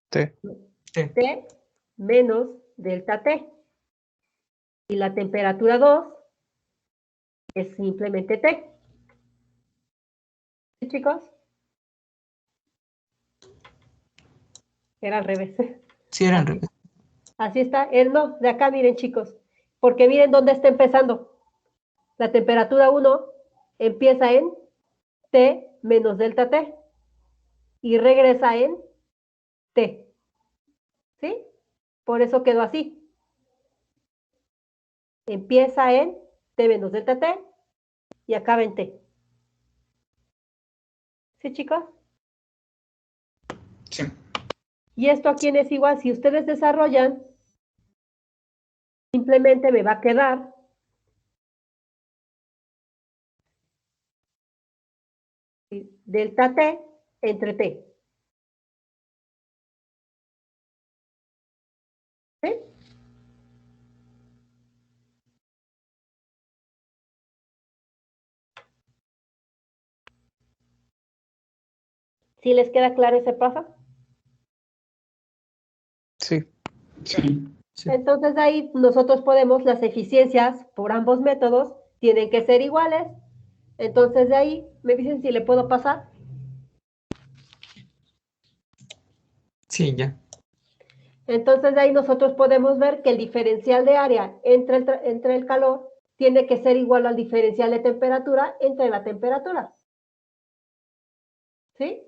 T. T menos delta T. Y la temperatura 2 es simplemente T. ¿Sí, chicos? Era al revés. Sí, era al revés. Así está. No, de acá miren, chicos. Porque miren dónde está empezando. La temperatura 1 empieza en T menos delta T. Y regresa en T. ¿Sí? Por eso quedó así. Empieza en T menos delta T y acaba en T. ¿Sí, chicos? Sí. Y esto a quién es igual. Si ustedes desarrollan, simplemente me va a quedar delta T entre T. ¿Sí? ¿Sí les queda claro ese paso? Sí. Sí. Sí. Entonces de ahí nosotros podemos, las eficiencias por ambos métodos tienen que ser iguales. Entonces de ahí me dicen si le puedo pasar. Sí, ya. Entonces de ahí nosotros podemos ver que el diferencial de área entre el calor tiene que ser igual al diferencial de temperatura entre la temperatura. ¿Sí?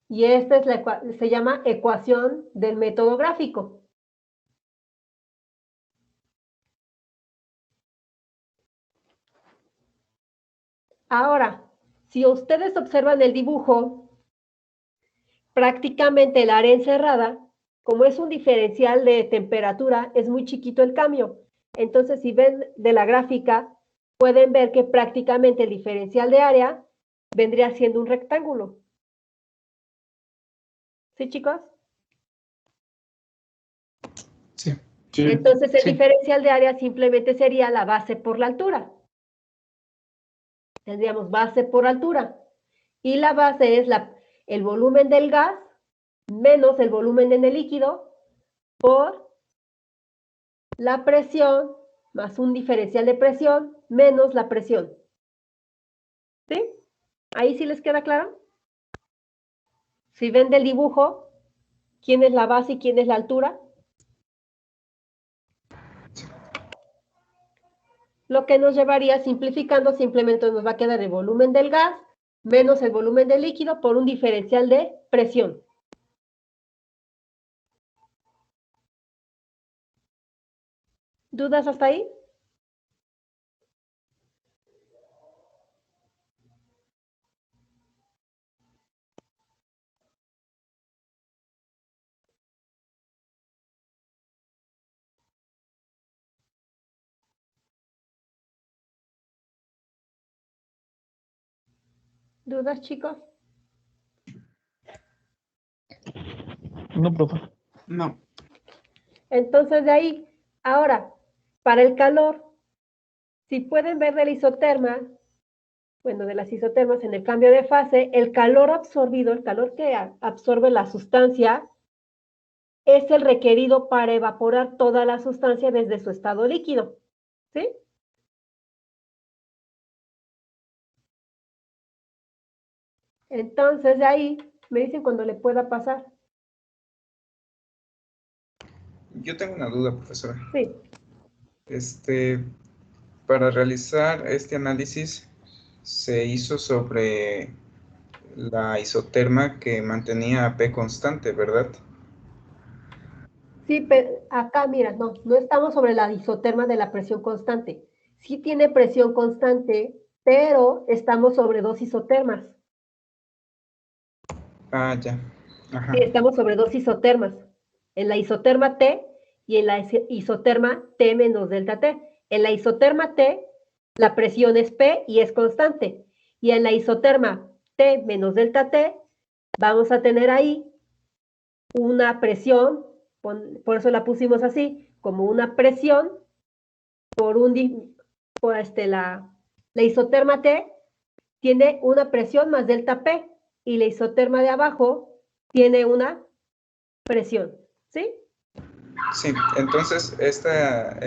Y esta es se llama ecuación del método gráfico. Ahora, si ustedes observan el dibujo, prácticamente el área encerrada, como es un diferencial de temperatura, es muy chiquito el cambio. Entonces, si ven de la gráfica, pueden ver que prácticamente el diferencial de área vendría siendo un rectángulo. ¿Sí, chicos? Sí. Sí. Entonces, el Sí. diferencial de área simplemente sería la base por la altura. Tendríamos base por altura. Y la base es el volumen del gas menos el volumen en el líquido por la presión más un diferencial de presión menos la presión. ¿Sí? ¿Ahí sí les queda claro? Si ven del dibujo, ¿quién es la base y quién es la altura? Lo que nos llevaría, simplificando, simplemente nos va a quedar el volumen del gas menos el volumen del líquido por un diferencial de presión. ¿Dudas hasta ahí? ¿Dudas, chicos? No, profe. No. Entonces, de ahí, ahora, para el calor, si pueden ver del isoterma, bueno, de las isotermas en el cambio de fase, el calor absorbido, el calor que absorbe la sustancia, es el requerido para evaporar toda la sustancia desde su estado líquido, ¿sí? Entonces, de ahí, me dicen cuando le pueda pasar. Yo tengo una duda, profesora. Sí. Para realizar este análisis se hizo sobre la isoterma que mantenía a P constante, ¿verdad? Sí, pero acá, mira, no estamos sobre la isoterma de la presión constante. Sí tiene presión constante, pero estamos sobre dos isotermas. Ah, ya. Ajá. Sí, estamos sobre dos isotermas. En la isoterma T y en la isoterma T menos delta T. En la isoterma T, la presión es P y es constante. Y en la isoterma T menos delta T, vamos a tener ahí una presión, por eso la pusimos así, como una presión por la isoterma T tiene una presión más delta P y la isoterma de abajo tiene una presión, ¿sí? Sí, entonces esta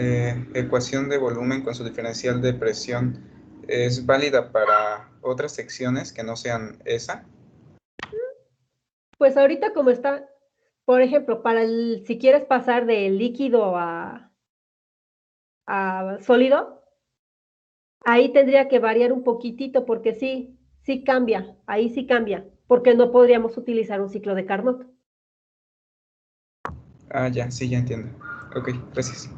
ecuación de volumen con su diferencial de presión es válida para otras secciones que no sean esa. Pues ahorita como está, por ejemplo, si quieres pasar de líquido a sólido, ahí tendría que variar un poquitito porque sí cambia, ahí sí cambia, porque no podríamos utilizar un ciclo de Carnot. Ah, ya, sí, ya entiendo. Ok, gracias.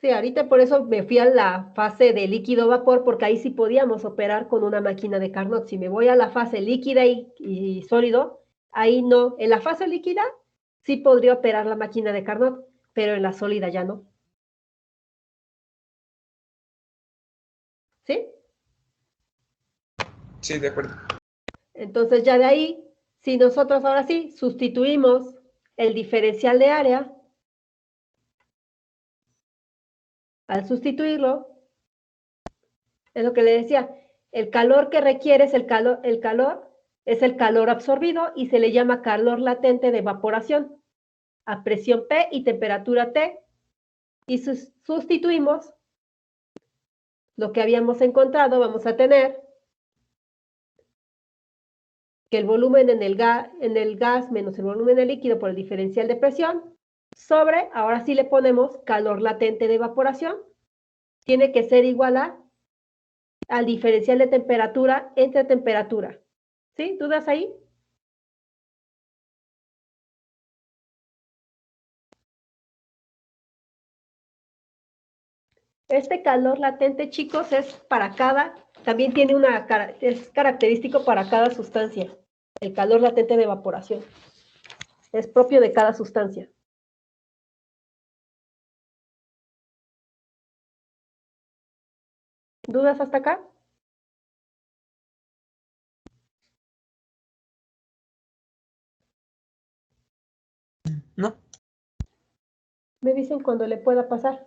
Sí, ahorita por eso me fui a la fase de líquido-vapor, porque ahí sí podíamos operar con una máquina de Carnot. Si me voy a la fase líquida y sólido, ahí no. En la fase líquida sí podría operar la máquina de Carnot, pero en la sólida ya no. ¿Sí? Sí, de acuerdo. Entonces ya de ahí, si nosotros ahora sí sustituimos el diferencial de área, al sustituirlo, es lo que le decía, el calor que requiere es el calor es el calor absorbido y se le llama calor latente de evaporación a presión P y temperatura T, y sustituimos lo que habíamos encontrado, vamos a tener que el volumen en el gas menos el volumen del líquido por el diferencial de presión sobre, ahora sí le ponemos calor latente de evaporación, tiene que ser igual al diferencial de temperatura entre temperatura. ¿Sí? ¿Dudas ahí? Este calor latente, chicos, es para también tiene es característico para cada sustancia. El calor latente de evaporación. Es propio de cada sustancia. ¿Dudas hasta acá? No. Me dicen cuando le pueda pasar.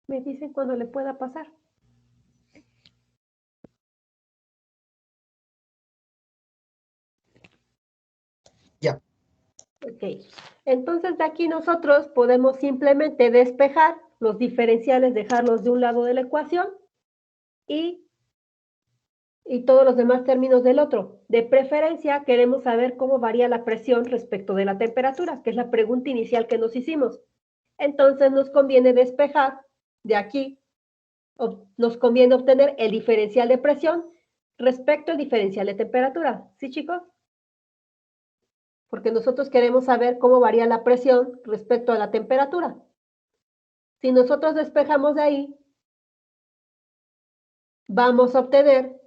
Me dicen cuando le pueda pasar. Ok, entonces de aquí nosotros podemos simplemente despejar los diferenciales, dejarlos de un lado de la ecuación y todos los demás términos del otro. De preferencia queremos saber cómo varía la presión respecto de la temperatura, que es la pregunta inicial que nos hicimos. Entonces nos conviene despejar de aquí, nos conviene obtener el diferencial de presión respecto al diferencial de temperatura. ¿Sí, chicos? Porque nosotros queremos saber cómo varía la presión respecto a la temperatura. Si nosotros despejamos de ahí, vamos a obtener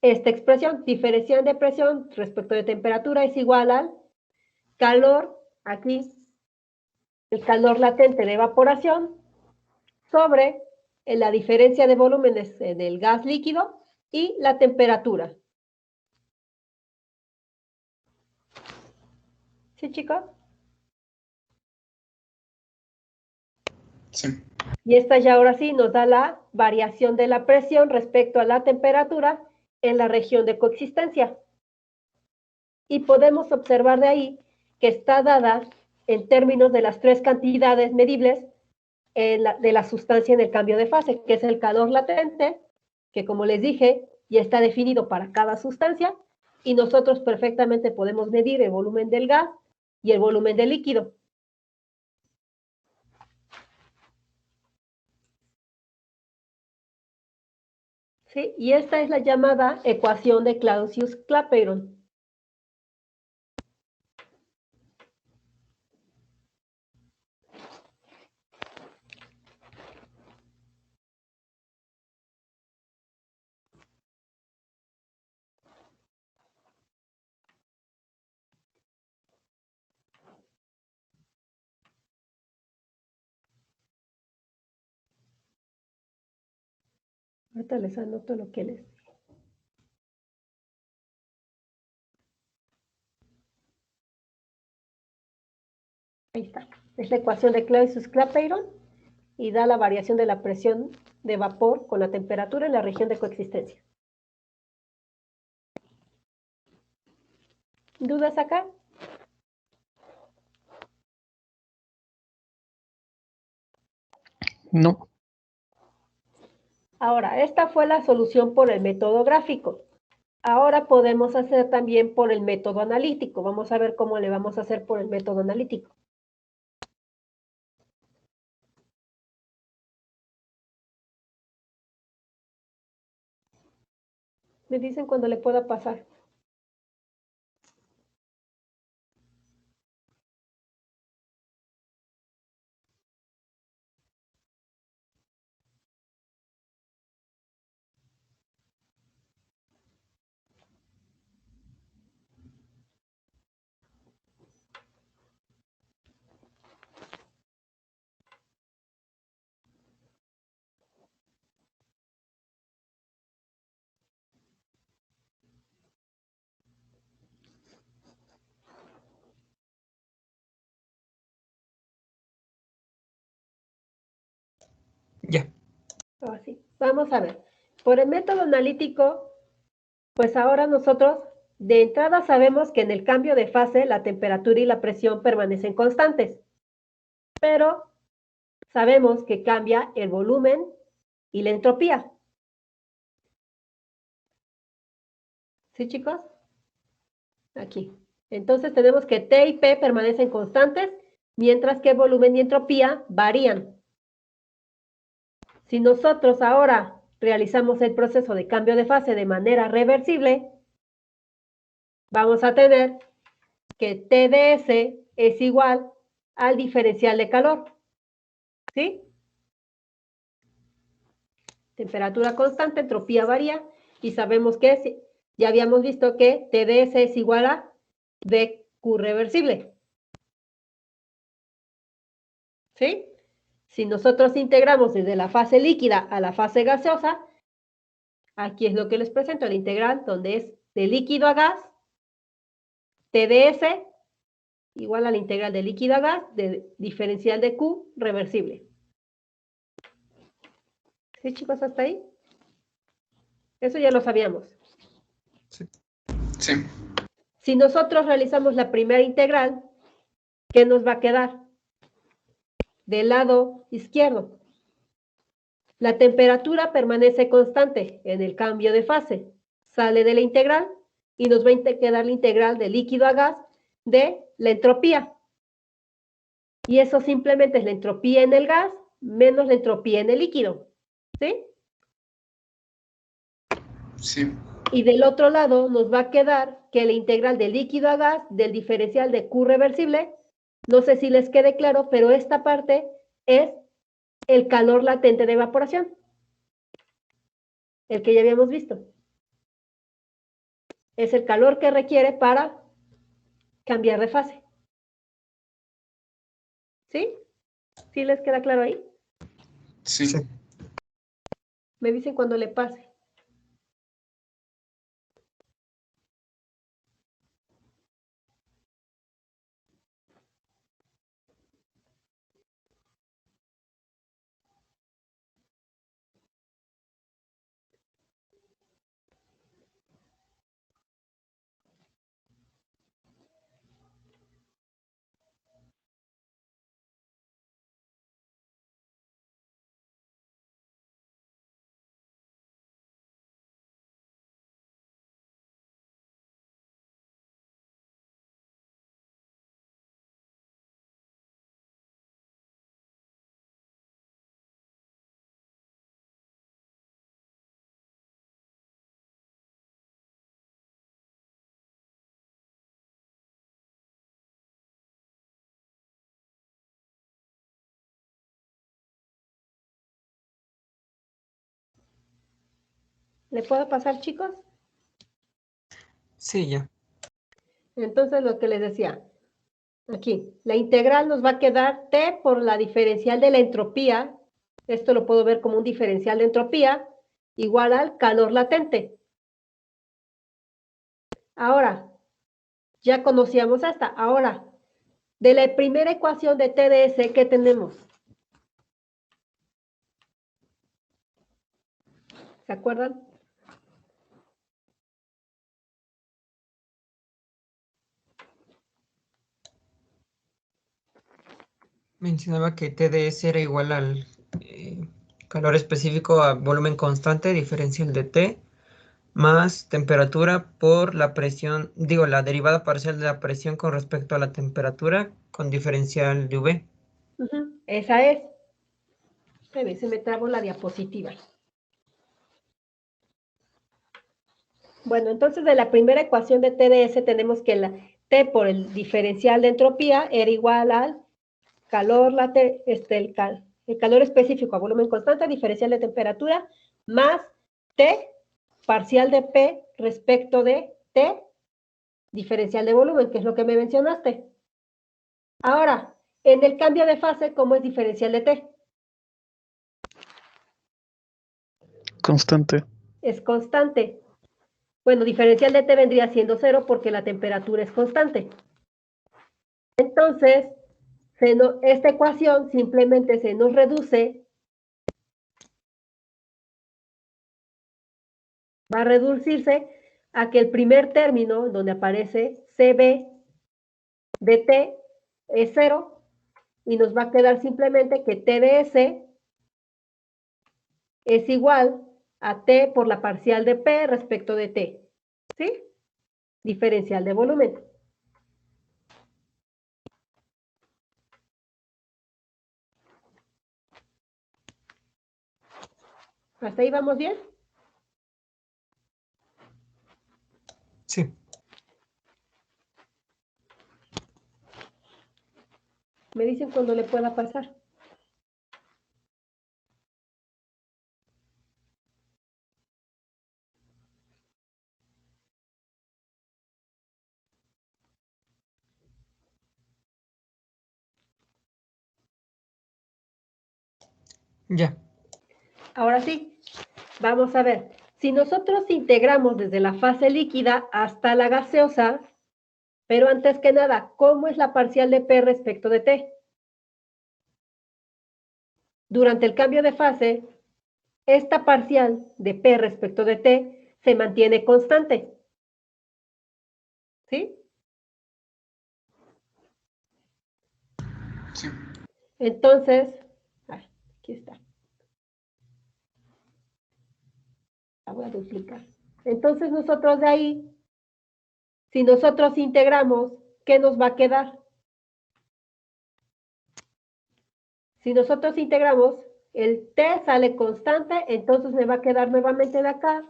esta expresión, diferencial de presión respecto de temperatura es igual al calor, aquí, el calor latente de evaporación, sobre la diferencia de volúmenes del gas líquido y la temperatura. ¿Sí, chicos? Sí. Y esta ya ahora sí nos da la variación de la presión respecto a la temperatura en la región de coexistencia. Y podemos observar de ahí que está dada en términos de las tres cantidades medibles de la sustancia en el cambio de fase, que es el calor latente, que como les dije, ya está definido para cada sustancia, y nosotros perfectamente podemos medir el volumen del gas y el volumen del líquido. ¿Sí? Y esta es la llamada ecuación de Clausius-Clapeyron. Ahorita les anoto lo que les dije. Ahí está. Es la ecuación de Clausius-Clapeyron y da la variación de la presión de vapor con la temperatura en la región de coexistencia. ¿Dudas acá? No. Ahora, esta fue la solución por el método gráfico. Ahora podemos hacer también por el método analítico. Vamos a ver cómo le vamos a hacer por el método analítico. Me dicen cuando le pueda pasar. Ya. Así. Vamos a ver. Por el método analítico, pues ahora nosotros de entrada sabemos que en el cambio de fase la temperatura y la presión permanecen constantes. Pero sabemos que cambia el volumen y la entropía. ¿Sí, chicos? Aquí. Entonces tenemos que T y P permanecen constantes, mientras que volumen y entropía varían. Si nosotros ahora realizamos el proceso de cambio de fase de manera reversible, vamos a tener que TdS es igual al diferencial de calor. ¿Sí? Temperatura constante, entropía varía, y sabemos que ya habíamos visto que TdS es igual a dQ reversible. ¿Sí? Si nosotros integramos desde la fase líquida a la fase gaseosa, aquí es lo que les presento, la integral, donde es de líquido a gas, TdS igual a la integral de líquido a gas de diferencial de Q reversible. ¿Sí, chicos, hasta ahí? Eso ya lo sabíamos. Sí. Si nosotros realizamos la primera integral, ¿qué nos va a quedar? Del lado izquierdo. La temperatura permanece constante en el cambio de fase. Sale de la integral y nos va a quedar la integral de líquido a gas de la entropía. Y eso simplemente es la entropía en el gas menos la entropía en el líquido. ¿Sí? Sí. Y del otro lado nos va a quedar que la integral de líquido a gas del diferencial de Q reversible, no sé si les quede claro, pero esta parte es el calor latente de evaporación, el que ya habíamos visto. Es el calor que requiere para cambiar de fase. ¿Sí? ¿Sí les queda claro ahí? Sí. Sí. Me dicen cuando le pase. ¿Le puedo pasar, chicos? Sí, ya. Entonces, lo que les decía, aquí, la integral nos va a quedar T por la diferencial de la entropía, esto lo puedo ver como un diferencial de entropía, igual al calor latente. Ahora, ya conocíamos esta. Ahora, de la primera ecuación de TdS, ¿qué tenemos? ¿Se acuerdan? Mencionaba que TdS era igual al calor específico a volumen constante, diferencial de T, más temperatura por la presión, digo, la derivada parcial de la presión con respecto a la temperatura con diferencial de V. Esa es. Se me trabó la diapositiva. Bueno, entonces de la primera ecuación de TdS tenemos que la T por el diferencial de entropía era igual al calor el calor específico a volumen constante, diferencial de temperatura, más T parcial de P respecto de T diferencial de volumen, que es lo que me mencionaste. Ahora, en el cambio de fase, ¿cómo es diferencial de T? Constante. Es constante. Bueno, diferencial de T vendría siendo 0 porque la temperatura es constante. Entonces, esta ecuación simplemente se nos reduce, va a reducirse a que el primer término, donde aparece CB de T, es 0, y nos va a quedar simplemente que TdS es igual a T por la parcial de P respecto de T. ¿Sí? Diferencial de volumen. ¿Hasta ahí vamos bien? Sí. Me dicen cuando le pueda pasar. Ya. Ahora sí, vamos a ver. Si nosotros integramos desde la fase líquida hasta la gaseosa, pero antes que nada, ¿cómo es la parcial de P respecto de T? Durante el cambio de fase, esta parcial de P respecto de T se mantiene constante. ¿Sí? Sí. Entonces, aquí está. La voy a duplicar. Entonces nosotros de ahí, si nosotros integramos, ¿qué nos va a quedar? Si nosotros integramos, el t sale constante, entonces me va a quedar nuevamente de acá.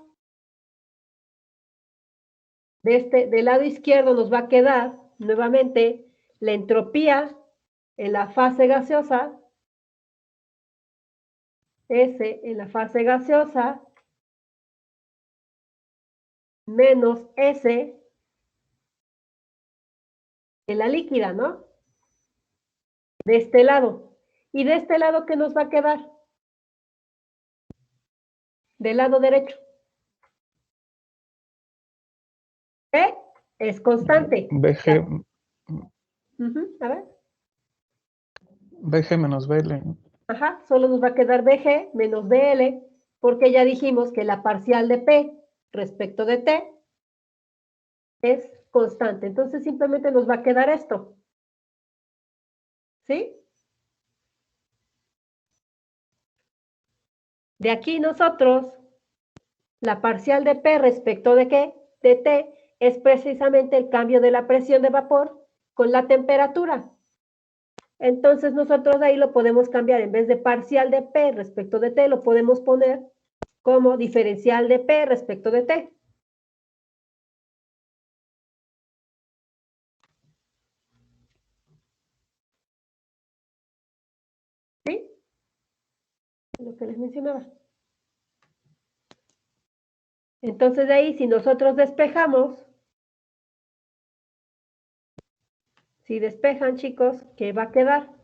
Del lado izquierdo nos va a quedar nuevamente la entropía en la fase gaseosa, S en la fase gaseosa, menos S en la líquida, ¿no? De este lado. ¿Y de este lado qué nos va a quedar? Del lado derecho. P es constante. BG, A ver. BG menos BL. Ajá, solo nos va a quedar BG menos BL, porque ya dijimos que la parcial de P respecto de T es constante. Entonces simplemente nos va a quedar esto. ¿Sí? De aquí nosotros, la parcial de P respecto de ¿qué? De T es precisamente el cambio de la presión de vapor con la temperatura. Entonces nosotros de ahí lo podemos cambiar, en vez de parcial de P respecto de T, lo podemos poner como diferencial de P respecto de T. ¿Sí? Lo que les mencionaba. Entonces de ahí, si nosotros despejamos, si despejan, chicos, ¿qué va a quedar?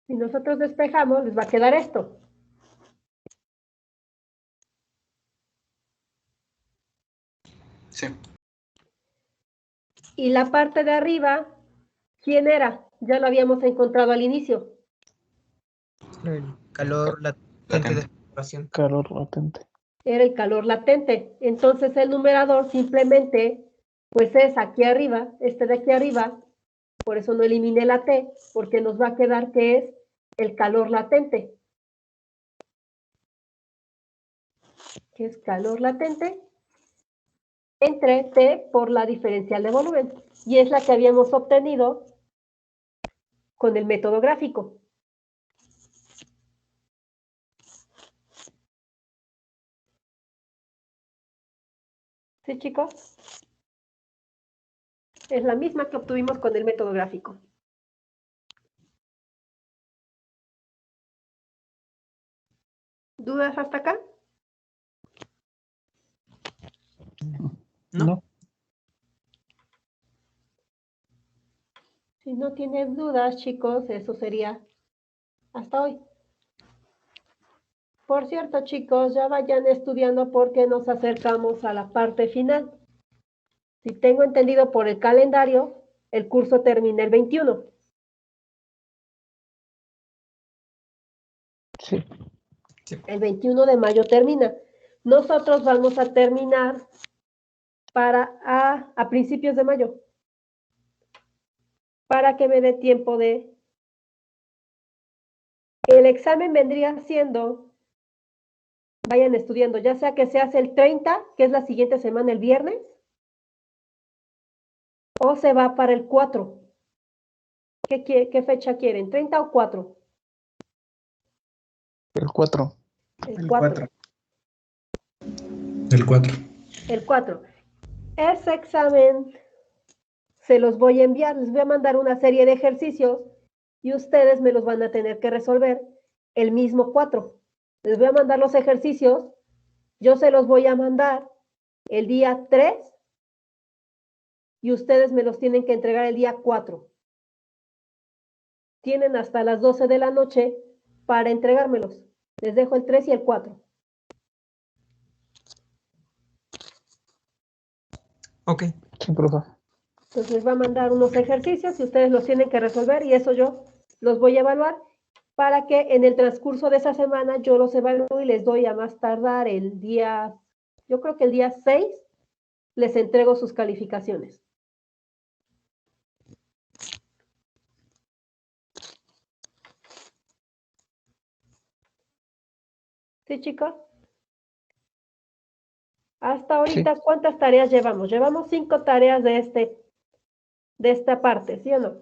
Si nosotros despejamos, les va a quedar esto. Sí. Y la parte de arriba, ¿quién era? Ya lo habíamos encontrado al inicio. El calor latente de evaporación. Calor latente. Era el calor latente. Entonces el numerador simplemente, pues es aquí arriba, este de aquí arriba, por eso no eliminé la T, porque nos va a quedar que es el calor latente. ¿Qué es calor latente? Entre T por la diferencial de volumen. Y es la que habíamos obtenido con el método gráfico. ¿Sí, chicos? Es la misma que obtuvimos con el método gráfico. ¿Dudas hasta acá? No. Si no tienen dudas, chicos, eso sería hasta hoy. Por cierto, chicos, ya vayan estudiando porque nos acercamos a la parte final. Si tengo entendido por el calendario, el curso termina el 21. Sí. El 21 de mayo termina. Nosotros vamos a terminar a principios de mayo, para que me dé tiempo de... El examen vendría siendo, vayan estudiando, ya sea que se hace el 30, que es la siguiente semana, el viernes, o se va para el 4. ¿Qué fecha quieren? ¿30 o 4? El 4. El 4. El 4. El 4. Ese examen se los voy a enviar, les voy a mandar una serie de ejercicios y ustedes me los van a tener que resolver el mismo 4. Les voy a mandar los ejercicios, yo se los voy a mandar el día 3 y ustedes me los tienen que entregar el día 4. Tienen hasta las 12 de la noche para entregármelos. Les dejo el 3 y el 4. Ok. Sí, profe. Entonces les va a mandar unos ejercicios y ustedes los tienen que resolver y eso yo los voy a evaluar para que en el transcurso de esa semana yo los evalúo y les doy a más tardar el día, yo creo que el día 6 les entrego sus calificaciones. ¿Sí, chicos? Hasta ahorita, ¿cuántas tareas llevamos? Llevamos 5 tareas de esta parte, ¿sí o no?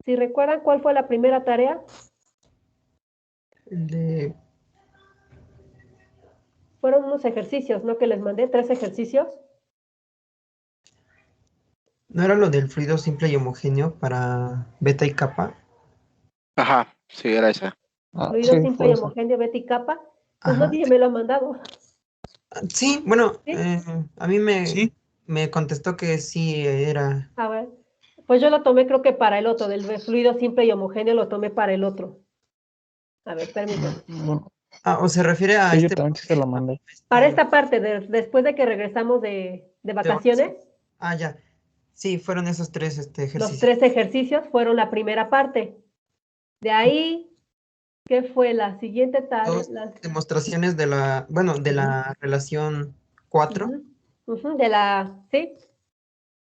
Si recuerdan cuál fue la primera tarea, fueron unos ejercicios, ¿no? Que les mandé, 3 ejercicios. ¿No era lo del fluido simple y homogéneo para beta y kappa? Ajá, sí, era esa. Fluido Sí, simple fue y eso. homogéneo, beta y kappa. Pues no, Ajá. dije, me lo han mandado. Sí, bueno, ¿Sí? a mí Sí. me contestó que sí era. A ver, pues yo lo tomé creo que para el otro, del fluido simple y homogéneo lo tomé para el otro. A ver, permítanme. Bueno, O se refiere a sí, yo este. también sí se lo mandé. Para esta parte, después de que regresamos de vacaciones, Ya. Sí, fueron esos 3 los ejercicios. 3 ejercicios fueron la primera parte. De ahí, ¿qué fue la siguiente tarea? Dos demostraciones de la relación 4. De la, ¿sí?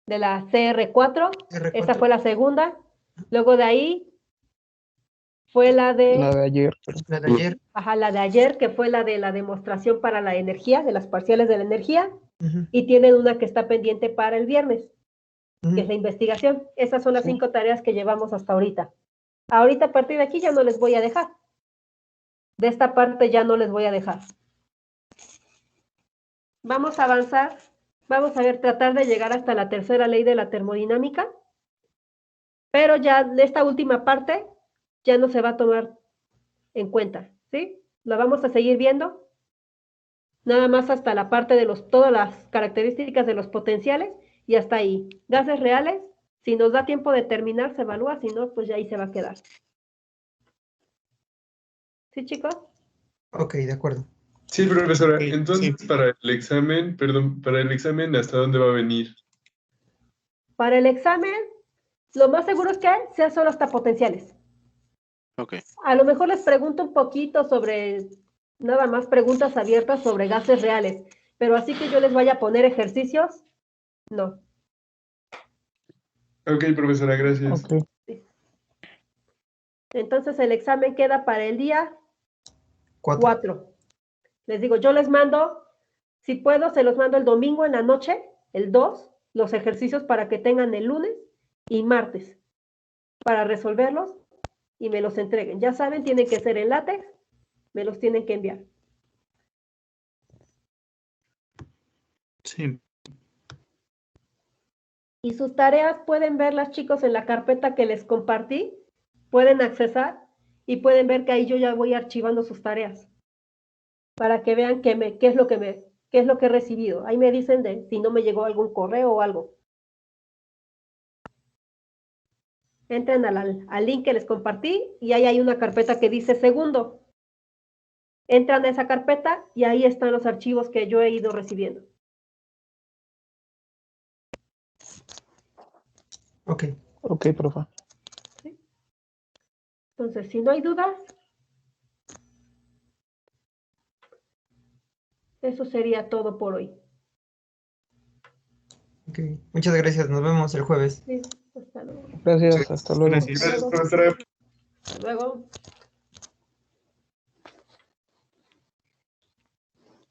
De la CR4. Esa fue la segunda. Luego de ahí fue La de ayer. La de ayer. Ajá, la de ayer, que fue la de la demostración para la energía, de las parciales de la energía. Ujú, Y tienen una que está pendiente para el viernes, ujú. que es la investigación. Esas son las Sí. 5 tareas que llevamos hasta ahorita. Ahorita a partir de aquí ya no les voy a dejar. De esta parte ya no les voy a dejar. Vamos a avanzar. Vamos a ver, tratar de llegar hasta la tercera ley de la termodinámica. Pero ya esta última parte ya no se va a tomar en cuenta, ¿sí? La vamos a seguir viendo. Nada más hasta la parte de todas las características de los potenciales y hasta ahí. Gases reales, si nos da tiempo de terminar, se evalúa, si no, pues ya ahí se va a quedar. ¿Sí, chicos? Ok, de acuerdo. Sí, profesora. Ok, Entonces, sí. para el examen, para el examen, ¿hasta dónde va a venir? Para el examen, lo más seguro es que sea solo hasta potenciales. Ok. A lo mejor les pregunto un poquito sobre, nada más preguntas abiertas sobre gases reales, pero así que yo les vaya a poner ejercicios, no. Ok, profesora, gracias. Ok. Entonces el examen queda para el día 4. 4. Les digo, yo les mando, si puedo, se los mando el domingo en la noche, el 2, los ejercicios para que tengan el lunes y martes para resolverlos y me los entreguen. Ya saben, tienen que ser en látex, me los tienen que enviar. Sí. Y sus tareas pueden verlas, chicos, en la carpeta que les compartí, pueden accesar y pueden ver que ahí yo ya voy archivando sus tareas para que vean qué es lo que he recibido. Ahí me dicen de si no me llegó algún correo o algo. Entren al link que les compartí y ahí hay una carpeta que dice segundo. Entran a esa carpeta y ahí están los archivos que yo he ido recibiendo. Ok. Ok, profe. ¿Sí? Entonces, si no hay dudas, eso sería todo por hoy. Ok. Muchas gracias. Nos vemos el jueves. Sí, hasta luego. Gracias, hasta luego. Gracias. Gracias, profesora. Hasta luego.